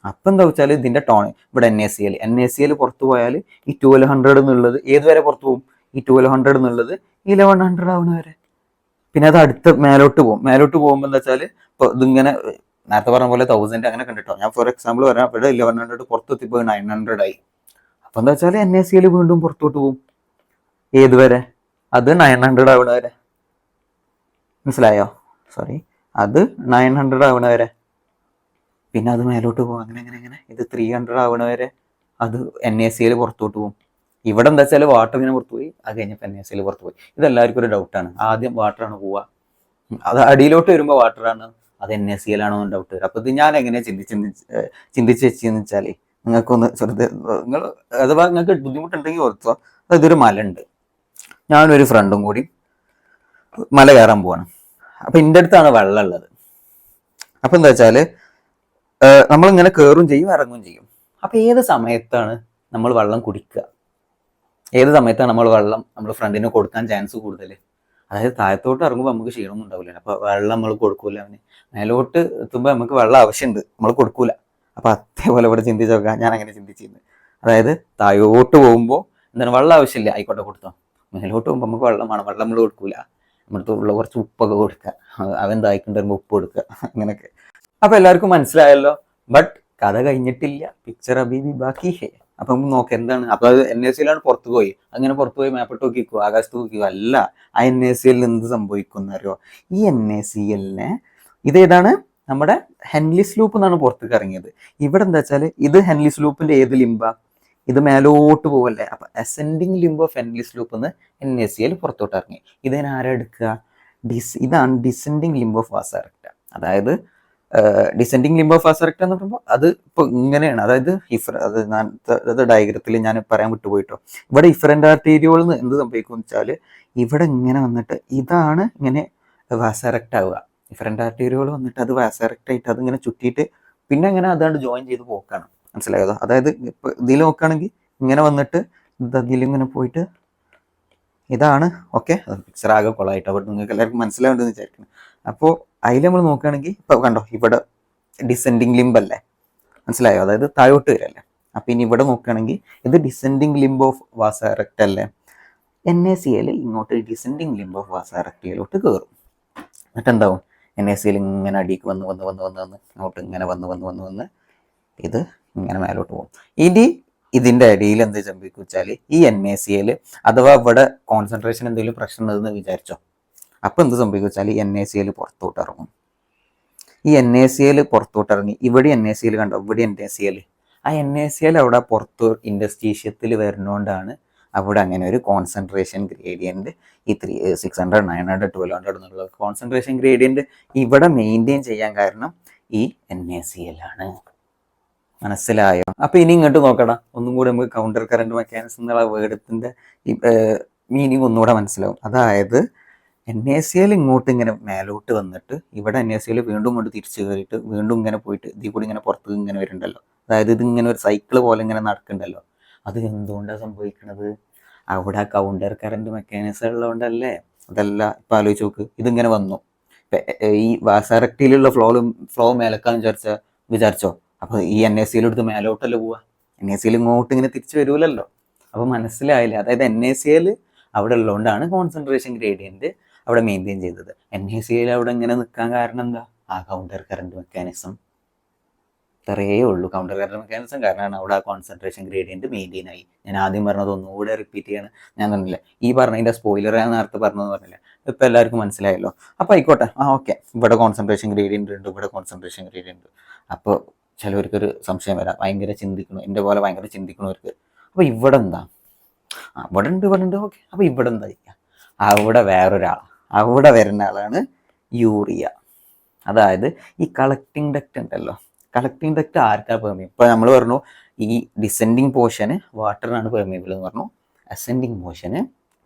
അപ്പം എന്താ വെച്ചാൽ ഇതിൻ്റെ ടോൺ ഇവിടെ NaCl പുറത്തു പോയാൽ ഈ 1200 എന്നുള്ളത് ഏതുവരെ പുറത്തു പോകും? ഈ 1200 എന്നുള്ളത് 1100 ആവണ വരെ. പിന്നെ അത് അടുത്ത് മേലോട്ട് പോകുമ്പോൾ എന്താ വെച്ചാൽ ഇപ്പോൾ ഇതിങ്ങനെ നേരത്തെ പറഞ്ഞ പോലെ 1000 അങ്ങനെ കണ്ടിട്ടോ. ഞാൻ ഫോർ എക്സാമ്പിൾ പറയാം, ഇവിടെ 1100 പുറത്തെത്തിപ്പോൾ 900 ആയി. അപ്പം എന്താ വെച്ചാൽ NaCl വീണ്ടും പുറത്തോട്ട് പോകും. ഏതുവരെ? അത് 900 ആവണ വരെ. മനസ്സിലായോ? സോറി, അത് 900 ആവണ വരെ. പിന്നെ അത് മേലോട്ട് പോകും. അങ്ങനെ ഇത് 300 ആവണ വരെ അത് NaCl പുറത്തോട്ട് പോകും. ഇവിടെ എന്താ വെച്ചാൽ വാട്ടർ ഇങ്ങനെ പുറത്തു പോയി, അത് കഴിഞ്ഞപ്പോൾ NaCl പുറത്തു പോയി. ഇതെല്ലാവർക്കും ഒരു ഡൗട്ടാണ്. ആദ്യം വാട്ടറാണ് പോവുക, അത് അടിയിലോട്ട് വരുമ്പോൾ വാട്ടറാണ്, അത് NaCl ആണോ എന്ന് ഡൗട്ട് വരും. അപ്പോൾ ഇത് ഞാൻ എങ്ങനെ ചിന്തിച്ച് വെച്ചെന്ന് വെച്ചാൽ നിങ്ങൾക്കൊന്ന് നിങ്ങൾ അഥവാ നിങ്ങൾക്ക് ബുദ്ധിമുട്ടുണ്ടെങ്കിൽ ഓർത്തോ, ഇതൊരു മല ഉണ്ട്, ഞാനൊരു ഫ്രണ്ടും കൂടി മല കയറാൻ പോവാണ്. അപ്പം എൻ്റെ അടുത്താണ് വെള്ളം ഉള്ളത്. അപ്പം എന്താ വെച്ചാൽ നമ്മളിങ്ങനെ കയറും ചെയ്യും, ഇറങ്ങും ചെയ്യും. അപ്പം ഏത് സമയത്താണ് നമ്മൾ വെള്ളം കുടിക്കുക? ഏത് സമയത്താണ് നമ്മൾ വെള്ളം നമ്മൾ ഫ്രണ്ടിന് കൊടുക്കാൻ ചാൻസ് കൂടുതൽ? അതായത് താഴത്തോട്ട് ഇറങ്ങുമ്പോൾ നമുക്ക് ക്ഷീണമൊന്നും ഉണ്ടാവില്ല, അപ്പോൾ വെള്ളം നമ്മൾ കൊടുക്കൂല. അവന് മേലോട്ട് എത്തുമ്പോൾ നമുക്ക് വെള്ളം ആവശ്യമുണ്ട്, നമ്മൾ കൊടുക്കൂല. അപ്പോൾ അതേപോലെ ഇവിടെ ചിന്തിച്ച് നോക്കാം, ഞാൻ അങ്ങനെ ചിന്തിച്ചിരുന്നു. അതായത് താഴോട്ട് പോകുമ്പോൾ എന്താണ് വെള്ളം ആവശ്യമില്ല, ആയിക്കോട്ടെ കൊടുത്തോ. മേലോട്ട് പോകുമ്പോൾ നമുക്ക് വെള്ളം വേണം, വെള്ളം നമ്മൾ കൊടുക്കൂല. നമ്മുടെ ഉള്ള കുറച്ച് ഉപ്പൊക്കെ കൊടുക്കുക, അവൻ ദാഹിക്കൊണ്ട് വരുമ്പോൾ ഉപ്പ് കൊടുക്കുക, അങ്ങനെയൊക്കെ. അപ്പോൾ എല്ലാവർക്കും മനസ്സിലായല്ലോ. ബട്ട് കഥ കഴിഞ്ഞിട്ടില്ല, പിക്ചർ അബീബി ബാക്കി ഹേ. അപ്പം നമുക്ക് നോക്കാം എന്താണ്. അപ്പോൾ അത് NACയിലാണ് പുറത്ത് പോയി, അങ്ങനെ പുറത്ത് പോയി മേപ്പിട്ട് നോക്കിക്കോ, ആകാശത്ത് നോക്കിക്കോ. അല്ല, ആ NACയിൽ എന്ത് സംഭവിക്കും അറിയോ? ഈ NACലിനെ ഇതേതാണ് നമ്മുടെ ഹെൻലിസ് ലൂപ്പ് എന്നാണ് പുറത്തേക്ക് ഇറങ്ങിയത്. ഇവിടെ എന്താ വെച്ചാൽ ഇത് ഹെൻലിസ് ലൂപ്പിന്റെ ഏത് ലിംബ? ഇത് മേലോട്ട് പോവല്ലേ. അപ്പൊ ascending limb of Henle's loop എന്ന് NACൽ പുറത്തോട്ട് ഇറങ്ങി. ഇതിനെ ആരാ എടുക്കുക? ഇതാണ് ഡിസെൻഡിങ് ലിംബ് ഓഫ് വാസാറക്റ്റ. അതായത് ഡിസെൻഡിങ് ലിംബ് ഓഫ് വാസാറക്റ്റ എന്ന് പറയുമ്പോൾ അത് ഇപ്പോൾ ഇങ്ങനെയാണ്. അതായത് അത് ഡയഗ്രത്തിൽ ഞാൻ പറയാൻ വിട്ടുപോയിട്ടോ. ഇവിടെ ഇഫറൻ്റ് ആർട്ടീരിയോളിൽ നിന്ന് എന്ത് സംഭവിക്കും എന്ന് വെച്ചാൽ ഇവിടെ ഇങ്ങനെ വന്നിട്ട് ഇതാണ് ഇങ്ങനെ വാസാറക്റ്റ് ആവുക. ഡിഫറെൻ്റ് ആർട്ടീരിയോൾ വന്നിട്ട് അത് വാസാറക്റ്റ് ആയിട്ട് അതിങ്ങനെ ചുറ്റിയിട്ട് പിന്നെ അങ്ങനെ അതാണ്ട് ജോയിൻ ചെയ്ത് പോക്കാണ്. മനസ്സിലായതോ? അതായത് ഇപ്പോൾ ഇതിൽ നോക്കുകയാണെങ്കിൽ ഇങ്ങനെ വന്നിട്ട് ഇതിലിങ്ങനെ പോയിട്ട് ഇതാണ്. ഓക്കെ, പിക്ചർ ആകെ കൊളായിട്ട് അവിടെ നിങ്ങൾക്ക് എല്ലാവർക്കും മനസ്സിലാവുണ്ടെന്ന് വിചാരിക്കണം. അപ്പോൾ അതിൽ നമ്മൾ നോക്കുകയാണെങ്കിൽ ഇപ്പോൾ കണ്ടോ, ഇവിടെ ഡിസെൻഡിങ് ലിംബ് അല്ലേ, മനസ്സിലായോ? അതായത് താഴോട്ട് വരല്ലേ. അപ്പം ഇനി ഇവിടെ നോക്കുകയാണെങ്കിൽ ഇത് ഡിസെൻഡിങ് ലിംബ് ഓഫ് വാസാറക്റ്റ് അല്ലേ. NACൽ ഇങ്ങോട്ട് ഡിസെൻഡിങ് ലിംബ് ഓഫ് വാസാറക്റ്റിയിലോട്ട് കയറും. എന്നിട്ട് എന്താവും? NACൽ ഇങ്ങനെ അടിക്ക് വന്ന് വന്ന് വന്ന് വന്ന് വന്ന് അങ്ങോട്ട് ഇങ്ങനെ വന്ന് വന്ന് വന്ന് വന്ന് ഇത് ഇങ്ങനെ മേലോട്ട് പോകും. ഇനി ഇതിൻ്റെ ഇടയിൽ എന്ത് സംഭവിക്കും വെച്ചാൽ ഈ NACൽ അഥവാ ഇവിടെ കോൺസെൻട്രേഷൻ എന്തെങ്കിലും പ്രശ്നം ഉണ്ടെന്ന് വിചാരിച്ചോ, അപ്പോൾ എന്ത് സംഭവിക്കും വെച്ചാൽ NACൽ പുറത്തോട്ട് ഇറങ്ങും. ഈ NACൽ പുറത്തോട്ട് ഇറങ്ങി ഇവിടെ NACൽ കണ്ടോ, ഇവിടെ NACl ആ NACl അവിടെ പുറത്ത് ഇൻഡസ്ട്രീഷ്യത്തിൽ വരുന്നതുകൊണ്ടാണ് അവിടെ അങ്ങനെ ഒരു കോൺസെൻട്രേഷൻ ഗ്രേഡിയൻറ്റ് ഈ 600 900 1200 എന്നുള്ള കോൺസെൻട്രേഷൻ ഗ്രേഡിയൻറ്റ് ഇവിടെ മെയിൻറ്റെയിൻ ചെയ്യാൻ കാരണം ഈ NACl ആണ്. മനസ്സിലായോ? അപ്പോൾ ഇനി ഇങ്ങോട്ട് നോക്കണം, ഒന്നും കൂടി നമുക്ക് കൗണ്ടർ കറണ്ട് മെക്കാനിസം എന്നുള്ള വേർഡത്തിൻ്റെ മീനിങ് ഒന്നുകൂടെ മനസ്സിലാവും. അതായത് NACl ഇങ്ങോട്ട് ഇങ്ങനെ മേലോട്ട് വന്നിട്ട് ഇവിടെ NACl വീണ്ടും ഇങ്ങോട്ട് തിരിച്ചു കയറിയിട്ട് വീണ്ടും ഇങ്ങനെ പോയിട്ട് ഇതിൽ കൂടി ഇങ്ങനെ പുറത്ത് ഇങ്ങനെ വരുന്നുണ്ടല്ലോ. അതായത് ഇതിങ്ങനെ ഒരു സൈക്കിൾ പോലെ ഇങ്ങനെ നടക്കുന്നുണ്ടല്ലോ. അത് എന്തുകൊണ്ടാണ് സംഭവിക്കുന്നത്? അവിടെ കൗണ്ടർ കറണ്ട് മെക്കാനിസം ഉള്ളതുകൊണ്ടല്ലേ. അതല്ല, ഇപ്പം ആലോചിച്ച് നോക്ക്, ഇതിങ്ങനെ വന്നു, ഈ വാസാറക്റ്റിയിലുള്ള ഫ്ലോ മേലക്കാന്ന് വിചാരിച്ചോ, അപ്പോൾ ഈ NACl എടുത്ത് മേലോട്ടല്ലേ പോവുക, NACl ഇങ്ങോട്ട് ഇങ്ങനെ തിരിച്ചു വരൂലല്ലോ. അപ്പോൾ മനസ്സിലായില്ലേ? അതായത് NACl അവിടെ ഉള്ളതുകൊണ്ടാണ് കോൺസെൻട്രേഷൻ ഗ്രേഡിയൻറ്റ് അവിടെ മെയിൻറ്റെയിൻ ചെയ്തത്. NACl അവിടെ ഇങ്ങനെ നിൽക്കാൻ കാരണം എന്താ? ആ കൗണ്ടർ കറണ്ട് മെക്കാനിസം. ഇത്രയേ ഉള്ളൂ കൗണ്ടർ കറണ്ട് മെക്കാനിസം കാരണമാണ് അവിടെ ആ കോൺസെൻട്രേഷൻ ഗ്രേഡിയൻറ്റ് മെയിൻറ്റെയിൻ ആയി. ഞാൻ ആദ്യം പറഞ്ഞത് ഒന്നുകൂടെ റിപ്പീറ്റ് ചെയ്യാണ്, ഞാൻ പറഞ്ഞില്ല ഈ പറഞ്ഞതിൻ്റെ സ്പോയിലർ ഞാൻ നേരത്തെ പറഞ്ഞതെന്ന് പറഞ്ഞില്ല. ഇപ്പോൾ എല്ലാവർക്കും മനസ്സിലായല്ലോ. അപ്പോൾ ആയിക്കോട്ടെ, ഓക്കെ, ഇവിടെ കോൺസെൻട്രേഷൻ ഗ്രേഡിയൻറ്റ് ഉണ്ട്, ഇവിടെ കോൺസെൻട്രേഷൻ ഗ്രേഡിയൻറ്റ്. അപ്പോൾ ചിലവർക്കൊരു സംശയം വരാം, ഭയങ്കര ചിന്തിക്കണു, എൻ്റെ പോലെ ഭയങ്കര ചിന്തിക്കണവർക്ക്. അപ്പോൾ ഇവിടെ എന്താ? ഇവിടെ ഉണ്ട്, ഇവിടെ ഉണ്ട്, ഓക്കെ. അപ്പോൾ ഇവിടെ എന്താ ചെയ്യുക? അവിടെ വേറൊരാൾ, അവിടെ വരുന്ന ആളാണ് യൂറിയ. അതായത് ഈ കളക്ടിങ് ഡക്റ്റ് ഉണ്ടല്ലോ, കളക്ടിങ് ഡക്റ്റ് ആർക്കാ പെർമിയബിൾ? ഇപ്പോൾ നമ്മൾ പറഞ്ഞു ഈ ഡിസെൻഡിങ് പോർഷന് വാട്ടറിനാണ് പെർമിയബിൾ എന്ന് പറഞ്ഞു. അസെൻഡിങ് പോർഷന്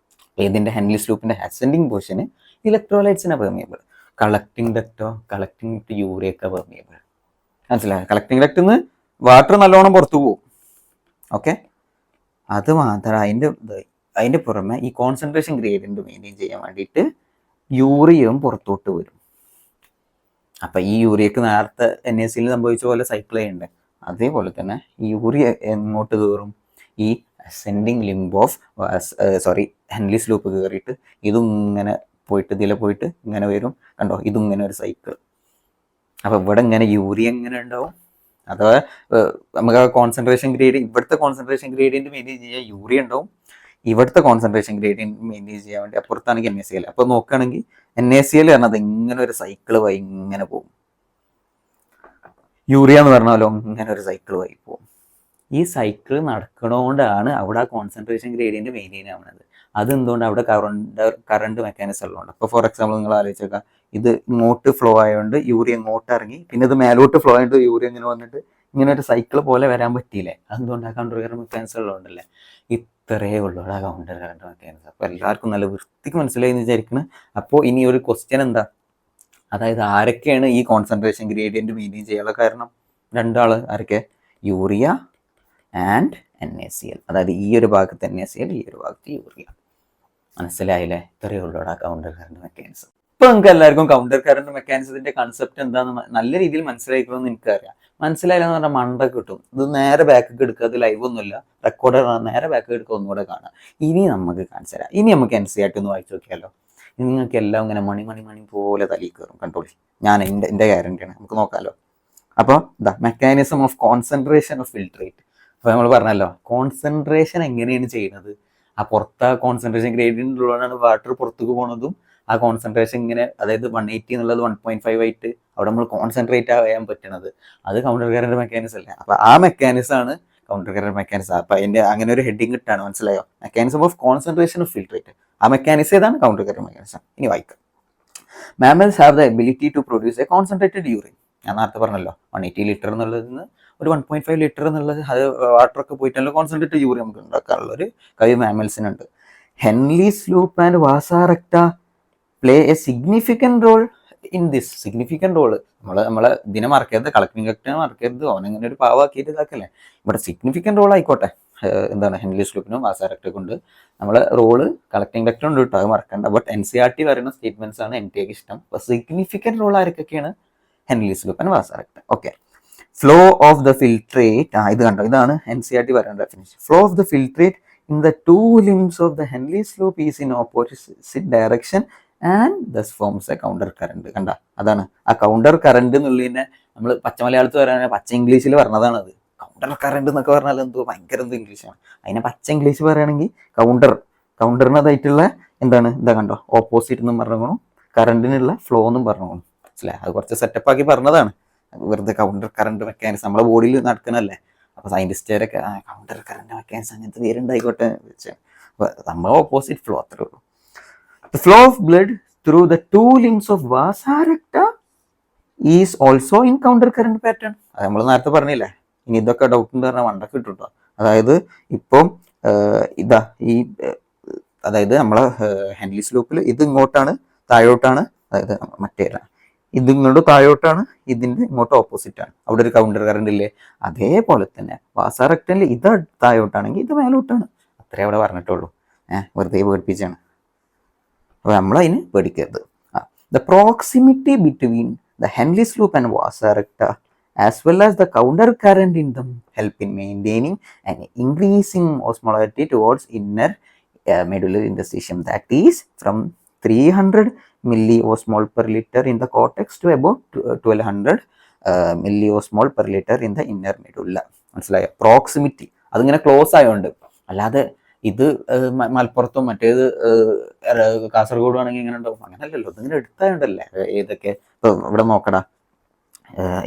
ഇതിൻ്റെ ഹെൻലിസ് ലൂപ്പിൻ്റെ അസെൻഡിങ് പോർഷന് ഇലക്ട്രോലൈറ്റ്സിനാണ് പെർമിയബിൾ. കളക്ടിങ് ഡക്റ്റോ, കളക്ടിങ് ഡക്റ്റ് യൂറിയൊക്കെ പെർമിയബിൾ. മനസ്സിലായോ? കളക്ടിങ് ഡക്റ്റിൽ നിന്ന് വാട്ടർ നല്ലോണം പുറത്തു പോകും. ഓക്കെ, അത് മാത്രം അതിൻ്റെ പുറമെ ഈ കോൺസെൻട്രേഷൻ ഗ്രേഡിയൻറ്റ് മെയിൻറ്റെയിൻ ചെയ്യാൻ വേണ്ടിയിട്ട് യൂറിയയും പുറത്തോട്ട് വരും. അപ്പം ഈ യൂറിയക്ക് നേരത്തെ NACl സംഭവിച്ച പോലെ സൈക്കിൾ ചെയ്യണ്ടേ, അതേപോലെ തന്നെ ഈ യൂറിയ എങ്ങോട്ട് കയറും? ഈ ascending limb of Henle's loop കയറിയിട്ട് ഇതും ഇങ്ങനെ പോയിട്ട് ഇതിൽ പോയിട്ട് ഇങ്ങനെ വരും. കണ്ടോ, ഇതും ഇങ്ങനെ ഒരു സൈക്കിൾ. അപ്പോൾ ഇവിടെ ഇങ്ങനെ യൂറിയ എങ്ങനെ ഉണ്ടാവും? അഥവാ നമുക്ക് ആ കോൺസെൻട്രേഷൻ ഗ്രേഡിയൻറ്റ്, ഇവിടുത്തെ കോൺസെൻട്രേഷൻ ഗ്രേഡിയൻറ്റ് മെയിൻറ്റെയിൻ ചെയ്യാൻ യൂറിയ ഉണ്ടാവും, ഇവിടുത്തെ കോൺസെൻട്രേഷൻ ഗ്രേഡിയൻറ്റ് മെയിൻറ്റെയിൻ ചെയ്യാൻ വേണ്ടി അപ്പുറത്താണെങ്കിൽ NACl. അപ്പോൾ നോക്കുകയാണെങ്കിൽ NACl പറഞ്ഞത് ഇങ്ങനെ ഒരു സൈക്കിൾ വഴി ഇങ്ങനെ പോകും. യൂറിയ എന്ന് പറഞ്ഞാലോ ഇങ്ങനെ ഒരു സൈക്കിൾ വഴി പോകും. ഈ സൈക്കിൾ നടക്കണോണ്ടാണ് അവിടെ ആ കോൺസെൻട്രേഷൻ ഗ്രേഡിയൻറ്റ് മെയിൻറ്റെയിൻ ആവുന്നത്. അതെന്തുകൊണ്ട്? അവിടെ കറണ്ട് മെക്കാനിസം ഉള്ളതുകൊണ്ട്. അപ്പോൾ ഫോർ എക്സാമ്പിൾ നിങ്ങൾ ആലോചിച്ചേക്കാം, ഇത് ഇങ്ങോട്ട് ഫ്ലോ ആയതുകൊണ്ട് യൂറിയ ഇങ്ങോട്ട് ഇറങ്ങി, പിന്നെ ഇത് മേലോട്ട് ഫ്ലോ ആയിട്ട് യൂറിയ ഇങ്ങനെ വന്നിട്ട് ഇങ്ങനെ ഒരു സൈക്കിൾ പോലെ വരാൻ പറ്റിയില്ലേ? അതെന്തുകൊണ്ട്? ആ കൗണ്ടർ കറണ്ട് മെക്കാനിസം ഉള്ളതുകൊണ്ടല്ലേ. ഇത്രയേ ഉള്ളൂ ആ കൗണ്ടർ കറണ്ട് മെക്കാനിസം. അപ്പോൾ എല്ലാവർക്കും നല്ല വൃത്തിക്ക് മനസ്സിലായി എന്ന് വിചാരിക്കണം. അപ്പോൾ ഇനി ഒരു ക്വസ്റ്റ്യൻ എന്താ? അതായത് ആരൊക്കെയാണ് ഈ കോൺസെൻട്രേഷൻ ഗ്രേഡിയൻറ്റ് മെയിൻറ്റെയിൻ ചെയ്യാനുള്ള കാരണം? രണ്ടാൾ. ആരൊക്കെ? Urea and NaCl. അതായത് ഈ ഒരു ഭാഗത്ത് NaCl, ഈ ഒരു ഭാഗത്ത് യൂറിയ. മനസ്സിലായില്ലേ? ഇത്രയേ ഉള്ളൂടാ കൗണ്ടർ കറണ്ട് മെക്കാനിസം. ഇപ്പൊ നിങ്ങൾക്ക് എല്ലാവർക്കും കൗണ്ടർ കറണ്ട് മെക്കാനിസത്തിന്റെ കൺസെപ്റ്റ് എന്താണെന്ന് നല്ല രീതിയിൽ മനസ്സിലാക്കണമെന്ന് എനിക്കറിയാം. മനസ്സിലായില്ലെന്ന് പറഞ്ഞാൽ മണ്ട കിട്ടും. ഇത് നേരെ ബാക്കൊക്കെ എടുക്കുക, അത് ലൈവ് ഒന്നുമില്ല, റെക്കോർഡർ നേരെ ബാക്ക് എടുക്കുക, ഒന്നുകൂടെ കാണാം. ഇനി നമുക്ക് കാണിച്ചു തരാം. ഇനി നമുക്ക് NCERT ഒന്ന് വായിച്ചു നോക്കിയാലോ. നിങ്ങൾക്ക് എല്ലാം ഇങ്ങനെ മണി മണി മണി പോലെ തലയിൽ കയറും. കണ്ടോളി, ഞാൻ എൻ്റെ ഗ്യാരണ്ടിയാണ്. നമുക്ക് നോക്കാമല്ലോ. അപ്പോൾ ഇതാ mechanism of concentration of filtrate. അപ്പോൾ നമ്മൾ പറഞ്ഞല്ലോ കോൺസെൻട്രേഷൻ എങ്ങനെയാണ് ചെയ്യുന്നത്. ആ പുറത്ത് കോൺസെൻട്രേഷൻ ഗ്രേഡിയൻ്റ് ഉള്ളതാണ് വാട്ടർ പുറത്തേക്ക് പോകുന്നതും. ആ കോൺസെൻട്രേഷൻ ഇങ്ങനെ, അതായത് 180 എന്നുള്ളത് 1.5 ആയിട്ട് അവിടെ നമ്മൾ കോൺസെൻട്രേറ്റ് ചെയ്യാൻ പറ്റണത്, അത് കൗണ്ടർ കറന്റ് മെക്കാനിസം അല്ലേ. അപ്പോൾ ആ മെക്കാനിസം ആണ് കൗണ്ടർ കറന്റ് മെക്കാനിസം. അപ്പോൾ അതിൻ്റെ അങ്ങനെ ഒരു ഹെഡിങ് ഇട്ടാണ്, മനസ്സിലായോ? Mechanism of concentration of filtrate. ആ മെക്കാനിസം ഏതാണ്? Counter current mechanism. ഇനി വായിക്കാം. Mammals have the ability to produce a concentrated urine. ഞാൻ നേരത്തെ പറഞ്ഞല്ലോ 180 ലിറ്റർ എന്നുള്ളതിൽ നിന്ന് ഒരു 1.5 ലിറ്റർ എന്നുള്ളത്, അത് വാട്ടറൊക്കെ പോയിട്ടല്ലോ കോൺസെൻട്രേറ്റഡ് യൂറിൻ നമുക്ക് ഉണ്ടാക്കാനുള്ള ഒരു കഴിവ് മാമൽസിനുണ്ട്. Henle's loop and vasa recta play a significant role in this. Significant role നമ്മളെ ഇതിനെ മറക്കരുത്, കളക്ടിങ് ഡക്റ്റിനെ മറക്കരുത്. അവനങ്ങനെ ഒരു പാവാക്കിയിട്ട് ഇതാക്കല്ലേ. ഇവിടെ സിഗ്നിഫിക്കൻറ്റ് റോൾ ആയിക്കോട്ടെ. എന്താണ് ഹെൻലീസ് ലൂപ്പിനും വാസാറക്ട കൊണ്ട് നമ്മളെ റോള് കളക്ടിങ് ഡക്റ്റ് ഉണ്ട് കേട്ടോ, അത് മറക്കണ്ട. ബട്ട് NCERT പറയുന്ന സ്റ്റേറ്റ്മെന്റ്സ് ആണ് NTAക്ക് ഇഷ്ടം. അപ്പോൾ സിഗ്നിഫിക്കൻറ്റ് റോൾ ആരൊക്കെയാണ്? Henle's loop and vasa recta. Okay. Flow of the filtrate. ഇത് കണ്ടോ, ഇതാണ് NCERT പറയുന്ന definition. Flow of the filtrate in the two limbs of the Henle's loop is in opposite direction and thus forms a counter current. കണ്ട, അതാണ് ആ counter current എന്നുള്ളതിനെ നമ്മൾ പച്ച മലയാളത്തിൽ പറയാൻ പച്ച ഇംഗ്ലീഷിൽ പറഞ്ഞതാണ്. അത് കൗണ്ടർ കറണ്ട് എന്നൊക്കെ പറഞ്ഞാൽ എന്തോ ഭയങ്കര എന്തോ ഇംഗ്ലീഷാണ്. അതിനെ പച്ച ഇംഗ്ലീഷ് പറയുകയാണെങ്കിൽ കൗണ്ടറിനതായിട്ടുള്ള എന്താണ്, ഇതാ കണ്ടോ, ഓപ്പോസിറ്റ് എന്നും പറഞ്ഞു, കറണ്ടിനുള്ള ഫ്ലോ എന്നും പറഞ്ഞു. മനസ്സിലായി? അത് കുറച്ച് സെറ്റപ്പ് ആക്കി പറഞ്ഞതാണ്. വെറുതെ കൗണ്ടർ കറണ്ട് മെക്കാനിസം നമ്മളെ ബോഡിയിൽ നടക്കണല്ലേ. അപ്പോൾ സയൻറ്റിസ്റ്റുകാരൊക്കെ കൗണ്ടർ കറണ്ട് മെക്കാനിസം അങ്ങനത്തെ പേരുണ്ടായിക്കോട്ടെ വെച്ചാൽ, അപ്പോൾ നമ്മൾ ഓപ്പോസിറ്റ് ഫ്ലോ അത്രേ ഉള്ളൂ. The flow of blood through the two limbs of vasa recta is also in counter current pattern. അത് നമ്മൾ നേരത്തെ പറഞ്ഞില്ലേ. ഇനി ഇതൊക്കെ ഡൗട്ട് ഉണ്ട് പറഞ്ഞാൽ വണ്ടൊക്കെ ഇട്ടുട്ടോ. അതായത് ഇപ്പം ഇതാ ഈ അതായത് നമ്മളെ ഹെൻലീസ് ലൂപ്പിൽ ഇത് ഇങ്ങോട്ടാണ്, താഴോട്ടാണ്, അതായത് മറ്റേ ഇത് ഇങ്ങോട്ട് താഴോട്ടാണ്, ഇതിൻ്റെ ഇങ്ങോട്ട് ഓപ്പോസിറ്റ് ആണ്. അവിടെ ഒരു കൗണ്ടർ കറണ്ട് ഇല്ലേ. അതേപോലെ തന്നെ വാസാറക്ടനിൽ ഇത് താഴോട്ടാണെങ്കിൽ ഇത് മേലോട്ടാണ്. അത്രേ അവിടെ പറഞ്ഞിട്ടുള്ളൂ. വെറുതെ പേടിപ്പിച്ചാണ്. അപ്പോൾ നമ്മളതിന് പേടിക്കരുത്. The proximity between the Henle's loop and vasa recta as well as the counter current in them help in maintaining an increasing osmolarity towards inner medullary interstitium, that is from 300 milliosmol per liter in the cortex to about 1200 milliosmol per liter in the inner medulla. മനസ്സിലായോ? Proximity അതിങ്ങനെ close ആയതുകൊണ്ട്. അല്ലാതെ ഇത് മലപ്പുറത്തും മറ്റേത് കാസർഗോഡും ആണെങ്കിൽ ഇങ്ങനെ ഉണ്ടാവും, അങ്ങനല്ലല്ലോ. ഇതിങ്ങനെ എടുത്തായോണ്ടല്ലേ. ഏതൊക്കെ ഇപ്പൊ ഇവിടെ നോക്കടാ,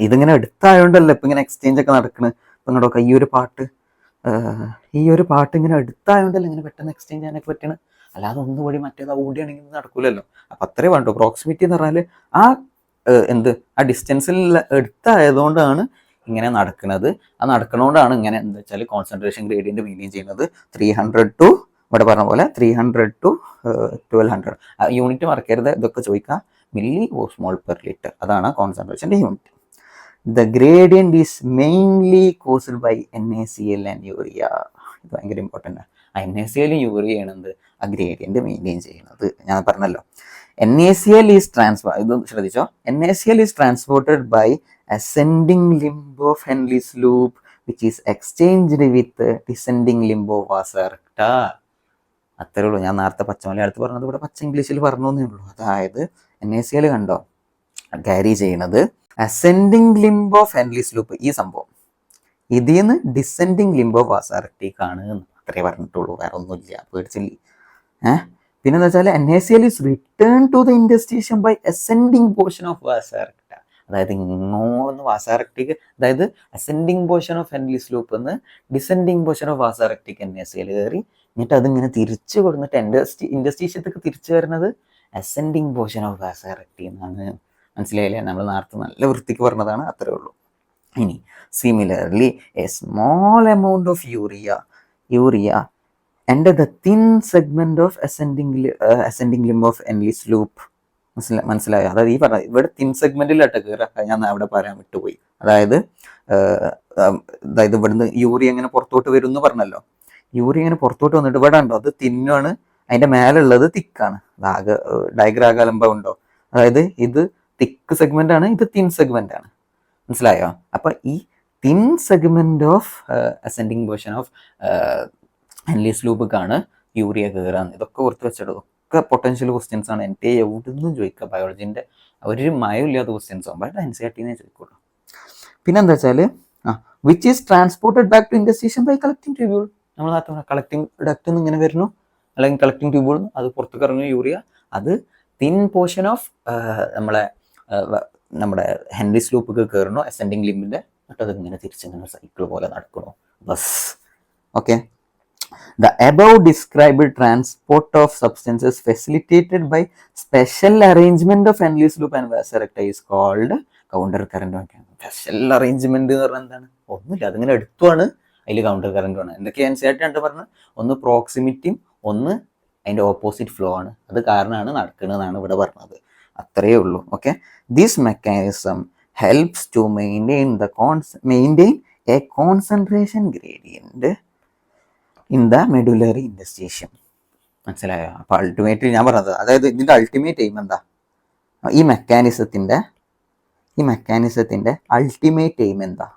ഇതിങ്ങനെ എടുത്തായോണ്ടല്ലേ ഇപ്പൊ ഇങ്ങനെ എക്സ്ചേഞ്ച് ഒക്കെ നടക്കുന്നത്. ഇപ്പൊ ഇങ്ങോട്ടൊക്കെ ഈ ഒരു പാട്ട് ഇങ്ങനെ എടുത്തായോണ്ടല്ലേ ഇങ്ങനെ പെട്ടെന്ന് എക്സ്ചേഞ്ച് ചെയ്യാനൊക്കെ പറ്റണ. അല്ലാതെ ഒന്നുകൂടി മറ്റേത് ഓടിയാണെങ്കിൽ നടക്കൂലല്ലോ. അപ്പൊ അത്രേ വേണ്ടു. പ്രോക്സിമിറ്റി എന്ന് പറഞ്ഞാല് ആ ഡിസ്റ്റൻസിൽ എടുത്തായതുകൊണ്ടാണ് ഇങ്ങനെ നടക്കുന്നത്. ആ നടക്കുന്നതുകൊണ്ടാണ് ഇങ്ങനെ എന്താ വെച്ചാൽ കോൺസെൻട്രേഷൻ ഗ്രേഡിയന്റ് മെയിൻറ്റെയിൻ ചെയ്യുന്നത് 300 to ഇവിടെ പറഞ്ഞ പോലെ 300 to 1200. യൂണിറ്റ് മറക്കരുത്. ഇതൊക്കെ ചോദിക്കാം. മില്ലി ഓസ്മോൾ പെർ ലിറ്റർ, അതാണ് കോൺസെൻട്രേഷൻ്റെ unit. The gradient is mainly caused by NaCl and urea. ഇത് ഭയങ്കര ഇമ്പോർട്ടൻ്റ് ആണ്. NaCl യൂറിയയാണ് എന്ത് ആ ഗ്രേഡിയന്റ് മെയിൻറ്റെയിൻ ചെയ്യുന്നത്. ഞാൻ പറഞ്ഞല്ലോ NaCl ഈസ് ഇത് ശ്രദ്ധിച്ചോ. NaCl is transported by ascending limb of Henle's loop which is exchanged with descending limb of Vasarecta. അത്രേ ഉള്ളൂ. ഞാൻ നേരത്തെ പച്ച മലയാളത്തിൽ പറഞ്ഞത് ഇവിടെ പച്ച ഇംഗ്ലീഷിൽ പറഞ്ഞേ ഉള്ളൂ. അതായത് NaCl കണ്ടോ ക്യാരി ചെയ്യണത് ascending limb of Henley's loop, ഈ സംഭവം ഇതിൽ നിന്ന് ഡിസെൻഡിങ് ലിംബ് ഓഫ് വാസാറക്റ്റിക്കാണ്. അത്രേ പറഞ്ഞിട്ടുള്ളൂ, വേറെ ഒന്നുമില്ല, പേടിച്ചില്ലേ. പിന്നെന്താ വെച്ചാൽ NaCl is returned to the interstitium by ascending portion of Vasarecta. അതായത് ഇങ്ങോന്ന് വാസാറക്റ്റിക്ക്, അതായത് ascending portion of Henley's loop എന്ന് ഡിസെൻഡിങ് പോർഷൻ ഓഫ് വാസാറക്റ്റിക്ക് NaCl കയറി, എന്നിട്ട് അതിങ്ങനെ തിരിച്ചു കൊടുത്തിട്ട് ഇൻഡസ്ട്രീഷ്യത്തേക്ക് തിരിച്ചു വരുന്നത് അസെൻഡിങ് പോർഷൻ ഓഫ് വാസാറക്റ്റി എന്നാണ്. മനസ്സിലായില്ലേ? നമ്മൾ നേരത്തെ നല്ല വൃത്തിക്ക് പറഞ്ഞതാണ്. അത്രേ ഉള്ളൂ. ഇനി similarly A small amount of urea and the thin segment of ascending limb of Henle's loop. മനസ്സിലായോ? അതായത് ഈ പറഞ്ഞ ഇവിടെ തിൻ സെഗ്മെന്റിലായിട്ട് കയറുക, ഞാൻ അവിടെ പറയാൻ വിട്ടുപോയി. അതായത് അതായത് ഇവിടുന്ന് യൂറിയ ഇങ്ങനെ പുറത്തോട്ട് വരും എന്ന് പറഞ്ഞല്ലോ. യൂറിയ ഇങ്ങനെ പുറത്തോട്ട് വന്നിട്ട് ഇവിടെ ഉണ്ടോ അത് തിന്നാണ്, അതിന്റെ മേലുള്ളത് തിക്കാണ്. ആകെ ഡയഗ്രാം അലംബം ഉണ്ടോ? അതായത് ഇത് തിക്ക് സെഗ്മെന്റ് ആണ്, ഇത് തിൻ സെഗ്മെന്റ് ആണ്. മനസ്സിലായോ? അപ്പൊ ഈ thin segment of ascending portion of Henle's ലൂപ്പിക്കാണ് യൂറിയ കയറാന്ന്. ഇതൊക്കെ ഓർത്ത് വെച്ചിടും. ഒക്കെ പൊട്ടൻഷ്യൽ ക്വസ്റ്റ്യൻസ് ആണ്. എൻ്റെ എവിടുന്നും ചോദിക്കുക, ബയോളജിന്റെ ഒരു മയമില്ലാത്ത ക്വസ്റ്റ്യൻസ് ആവും. ബട്ട് NCERT ചോദിക്കുള്ളൂ. പിന്നെന്താ വെച്ചാൽ which is transported back to interstitium by collecting tubule. നമ്മൾ കളക്ടിങ് ഡക്റ്റിൽ നിന്ന് ഇങ്ങനെ വരുന്നു, അല്ലെങ്കിൽ കളക്ടിങ് ട്യൂബ്യൂൾ അത് പുറത്തേക്ക് ഇറങ്ങുന്ന യൂറിയ അത് തിൻ പോർഷൻ ഓഫ് നമ്മുടെ ഹെൻറീസ് ലൂപ്പിക്ക് കയറുന്നു, അസെൻഡിങ് ലിമ്പിന്റെ. എന്നിട്ട് അത് ഇങ്ങനെ തിരിച്ചിങ്ങനെ സൈക്കിൾ പോലെ നടക്കണു. ബസ് okay. The above described transport of substances facilitated by special arrangement of Henle's loop and Vassar recta is called counter current mechanism. Special arrangement എന്ന് പറഞ്ഞാൽ എന്താണ്? ഒന്നുമില്ല, അതിങ്ങനെ എടുത്തുമാണ് അതിൽ കൗണ്ടർ കറന്റ് ആണ്. എന്തൊക്കെ NCERT കണ്ടു പറഞ്ഞു? ഒന്ന് പ്രോക്സിമിറ്റിയും ഒന്ന് അതിന്റെ ഓപ്പോസിറ്റ് ഫ്ലോ ആണ്. അത് കാരണമാണ് നടക്കുന്നതെന്നാണ് ഇവിടെ പറഞ്ഞത്. അത്രയേ ഉള്ളൂ. Okay. This mechanism helps to maintain a concentration gradient in the medullary interstitium. മനസ്സിലായോ? അപ്പൊ അൾട്ടിമേറ്റ്ലി ഞാൻ പറഞ്ഞത്, അതായത് ഇതിന്റെ അൾട്ടിമേറ്റ് എയിം എന്താ? ഈ മെക്കാനിസത്തിന്റെ അൾട്ടിമേറ്റ് എയിം എന്താ?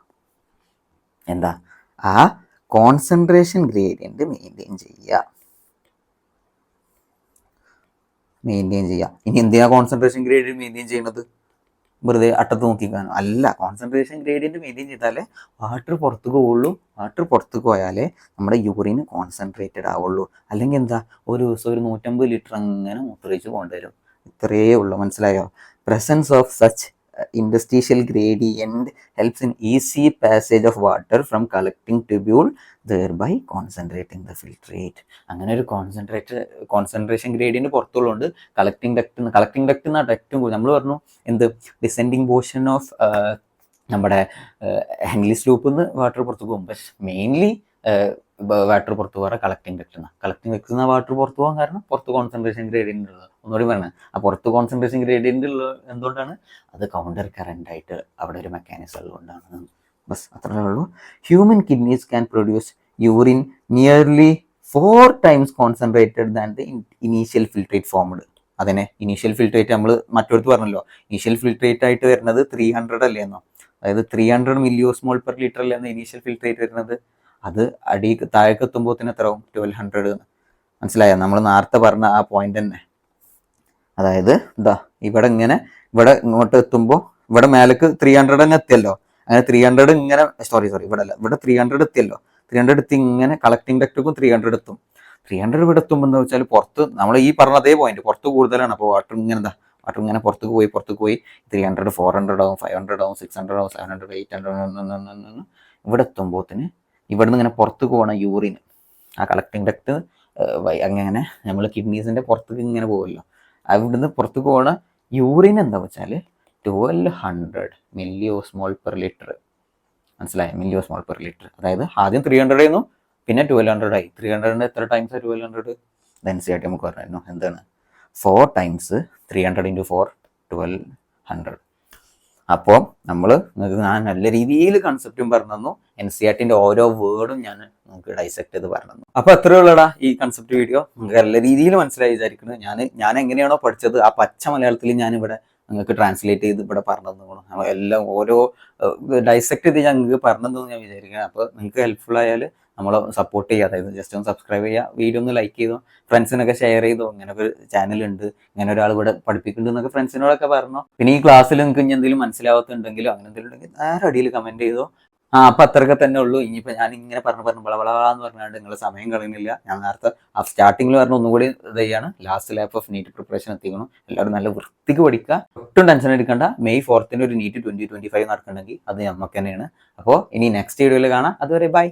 ആ കോൺസെൻട്രേഷൻ ഗ്രേഡിയന്റ് മെയിൻറ്റെയിൻ ചെയ്യുക. ഇനി എന്തിനാ കോൺസെൻട്രേഷൻ ഗ്രേഡിയന്റ് മെയിൻറ്റെയിൻ ചെയ്യുന്നത്? വെറുതെ അട്ടത്ത് നോക്കിക്കാനോ? അല്ല. കോൺസെൻട്രേഷൻ ഗ്രേഡിയന്റ് മെയിൻറ്റെയിൻ ചെയ്താലേ വാട്ടർ പുറത്തേക്ക് പോവുള്ളൂ. വാട്ടർ പുറത്തേക്ക് പോയാലേ നമ്മുടെ യൂറിന് കോൺസെൻട്രേറ്റഡ് ആവുള്ളൂ. അല്ലെങ്കിൽ എന്താ, ഒരു ദിവസം ഒരു 150 ലിറ്റർ അങ്ങനെ മൂത്രമൊഴിച്ച് കൊണ്ടുവരും. ഇത്രയേ ഉള്ളൂ. മനസ്സിലായോ? Presence of such interstitial gradient helps in easy passage of water from collecting tubule, thereby concentrating the filtrate. അങ്ങനെ ഒരു കോൺസെൻട്രേഷൻ ഗ്രേഡിയന്റ് പുറത്തുള്ളതുകൊണ്ട് കളക്ടിങ് ഡക്ട് എന്ന ഡക്റ്റും കൂടി നമ്മൾ പറഞ്ഞു എന്ത് ഡിസെൻഡിങ് പോർഷൻ ഓഫ് നമ്മുടെ ഹെൻലീസ് ലൂപ്പിൽ നിന്ന് വാട്ടർ പുറത്തു പോകും. പക്ഷെ മെയിൻലി വാട്ടർ പുറത്തു പോകാറ് കളക്ടിങ് ഡക്റ്റിൽ നിന്ന് വാട്ടർ പുറത്തു പോകാൻ കാരണം പുറത്ത് കോൺസെൻട്രേഷൻ ഗ്രേഡിയന്റ് ഉള്ളത്. ഒന്നുകൂടി പറഞ്ഞത്, ആ പുറത്ത് കോൺസെൻട്രേഷൻ ഗ്രേഡിയന്റ് ഉള്ളത് എന്തുകൊണ്ടാണ്? അത് കൗണ്ടർ കറന്റ് ആയിട്ട് അവിടെ ഒരു മെക്കാനിസം ഉള്ളതുകൊണ്ടാണ്. ബസ് അത്രേ ഉള്ളൂ. Human kidneys can produce urine nearly 4 times concentrated than the initial filtrate formed. അതിനെ ഇനീഷ്യൽ ഫിൽട്രേറ്റ് നമ്മൾ മറ്റൊരുത്ത് പറഞ്ഞല്ലോ, ഇനീഷ്യൽ ഫിൽട്രേറ്റ് ആയിട്ട് വരുന്നത് 300 അല്ലേന്നോ? അതായത് 300 milliosmol per liter അല്ലേന്ന് ഇനീഷ്യൽ ഫിൽട്രേറ്റ് വരുന്നത്. അത് താഴേക്ക് എത്തുമ്പോൾ എത്രയാവും? 1200. മനസ്സിലായോ? നമ്മൾ നേരത്തെ പറഞ്ഞ ആ പോയിന്റ് തന്നെ. അതായത് ഇവിടെ ഇങ്ങോട്ട് എത്തുമ്പോൾ ഇവിടെ മേലേക്ക് 300 തന്നെ എത്തിയല്ലോ. അങ്ങനെ 300 ഇങ്ങനെ ഇവിടെ 300 എത്തിയല്ലോ. 300 എത്തി ഇങ്ങനെ കളക്ടിങ് ഡക്റ്റും 300 എത്തും. 300 ഇവിടെ എത്തുമ്പോൾ എന്താ വെച്ചാൽ പുറത്ത് നമ്മൾ ഈ പറഞ്ഞ അതേ പോയിന്റ് പുറത്ത് കൂടുതലാണ്. അപ്പോൾ വാട്ടർ ഇങ്ങനെ പുറത്തേക്ക് പോയി 300 400 ആവും, 500 ആവും, 600 ആവും, 700, 800 ഇവിടെ എത്തുമ്പോത്തിന് ഇവിടുന്ന് ഇങ്ങനെ പുറത്തേക്ക് പോകണം യൂറിൻ. ആ കളക്ടിങ് ഡക്ട് അങ്ങനെ നമ്മൾ കിഡ്നീസിന്റെ പുറത്തേക്ക് ഇങ്ങനെ പോകുമല്ലോ. അവിടുന്ന് പുറത്തേക്ക് പോകണ യൂറിൻ എന്താ വെച്ചാൽ 1200 milliosmol per liter. മനസ്സിലായോ? milliosmol per liter. അതായത് ആദ്യം 300 ആയിരുന്നു, പിന്നെ 1200 ആയി. 300 എത്ര ടൈംസ് 1200? NCERT നമുക്ക് പറഞ്ഞായിരുന്നു എന്താണ്? 4 times 300 × 4 1200. അപ്പോൾ ഞാൻ നല്ല രീതിയിൽ കൺസെപ്റ്റും പറഞ്ഞു തന്നു. NCERTന്റെ ഓരോ വേർഡും ഞാൻ നിങ്ങൾക്ക് ഡൈസെക്ട് ചെയ്ത് പറഞ്ഞു തന്നു. അപ്പോൾ അത്രേ ഉള്ളടാ ഈ കൺസെപ്റ്റ് വീഡിയോ. നിങ്ങൾക്ക് നല്ല രീതിയിൽ മനസ്സിലായി വിചാരിക്കുന്നത്. ഞാൻ എങ്ങനെയാണോ പഠിച്ചത് ആ പച്ച മലയാളത്തിൽ ഞാനിവിടെ നിങ്ങൾക്ക് ട്രാൻസ്ലേറ്റ് ചെയ്ത് ഇവിടെ പറഞ്ഞു തന്നു. എല്ലാം ഓരോ ഡൈസെക്ട് ചെയ്ത് ഞങ്ങൾക്ക് പറഞ്ഞു തന്നു ഞാൻ വിചാരിക്കുന്നത്. അപ്പോൾ നിങ്ങൾക്ക് ഹെൽപ്ഫുൾ ആയാൽ നമ്മളെ സപ്പോർട്ട് ചെയ്യുക. അതായത് ജസ്റ്റ് ഒന്ന് സബ്സ്ക്രൈബ് ചെയ്യുക, വീഡിയോ ഒന്ന് ലൈക്ക് ചെയ്തോ, ഫ്രണ്ട്സിനൊക്കെ ഷെയർ ചെയ്തോ. ഇങ്ങനെ ഒരു ചാനലുണ്ട്, ഇങ്ങനെ ഒരാൾ ഇവിടെ പഠിപ്പിക്കുന്നുണ്ട് എന്നൊക്കെ ഫ്രണ്ട്സിനോടൊക്കെ പറഞ്ഞോ. പിന്നെ ഈ ക്ലാസ്സിൽ നിങ്ങൾക്ക് ഇനി എന്തെങ്കിലും മനസ്സിലാവാത്തുണ്ടെങ്കിലോ അങ്ങനെ എന്തെങ്കിലും ഉണ്ടെങ്കിൽ നേരെ അടിയിൽ കമന്റ് ചെയ്തോ. അപ്പം അത്രയൊക്കെ തന്നെ ഉള്ളൂ. ഇനിയിപ്പോൾ ഞാൻ ഇങ്ങനെ പറഞ്ഞു വളവളാന്ന് പറഞ്ഞാണ്ട് നിങ്ങൾ സമയം കളയുന്നില്ല. ഞാൻ നേരത്തെ സ്റ്റാർട്ടിങ്ങിൽ പറഞ്ഞ ഒന്നുകൂടി ഇതാണ് last lap of NEET preparation എത്തിക്കണം. എല്ലാവരും നല്ല വൃത്തിക്ക് പഠിക്കുക, ഒട്ടും ടെൻഷൻ എടുക്കണ്ട. May 4th ഒരു നീറ്റ് 2025 നടക്കണമെങ്കിൽ അത് നമുക്ക് തന്നെയാണ്. അപ്പോൾ ഇനി നെക്സ്റ്റ് വീഡിയോയിൽ കാണാം. അതുവരെ ബൈ.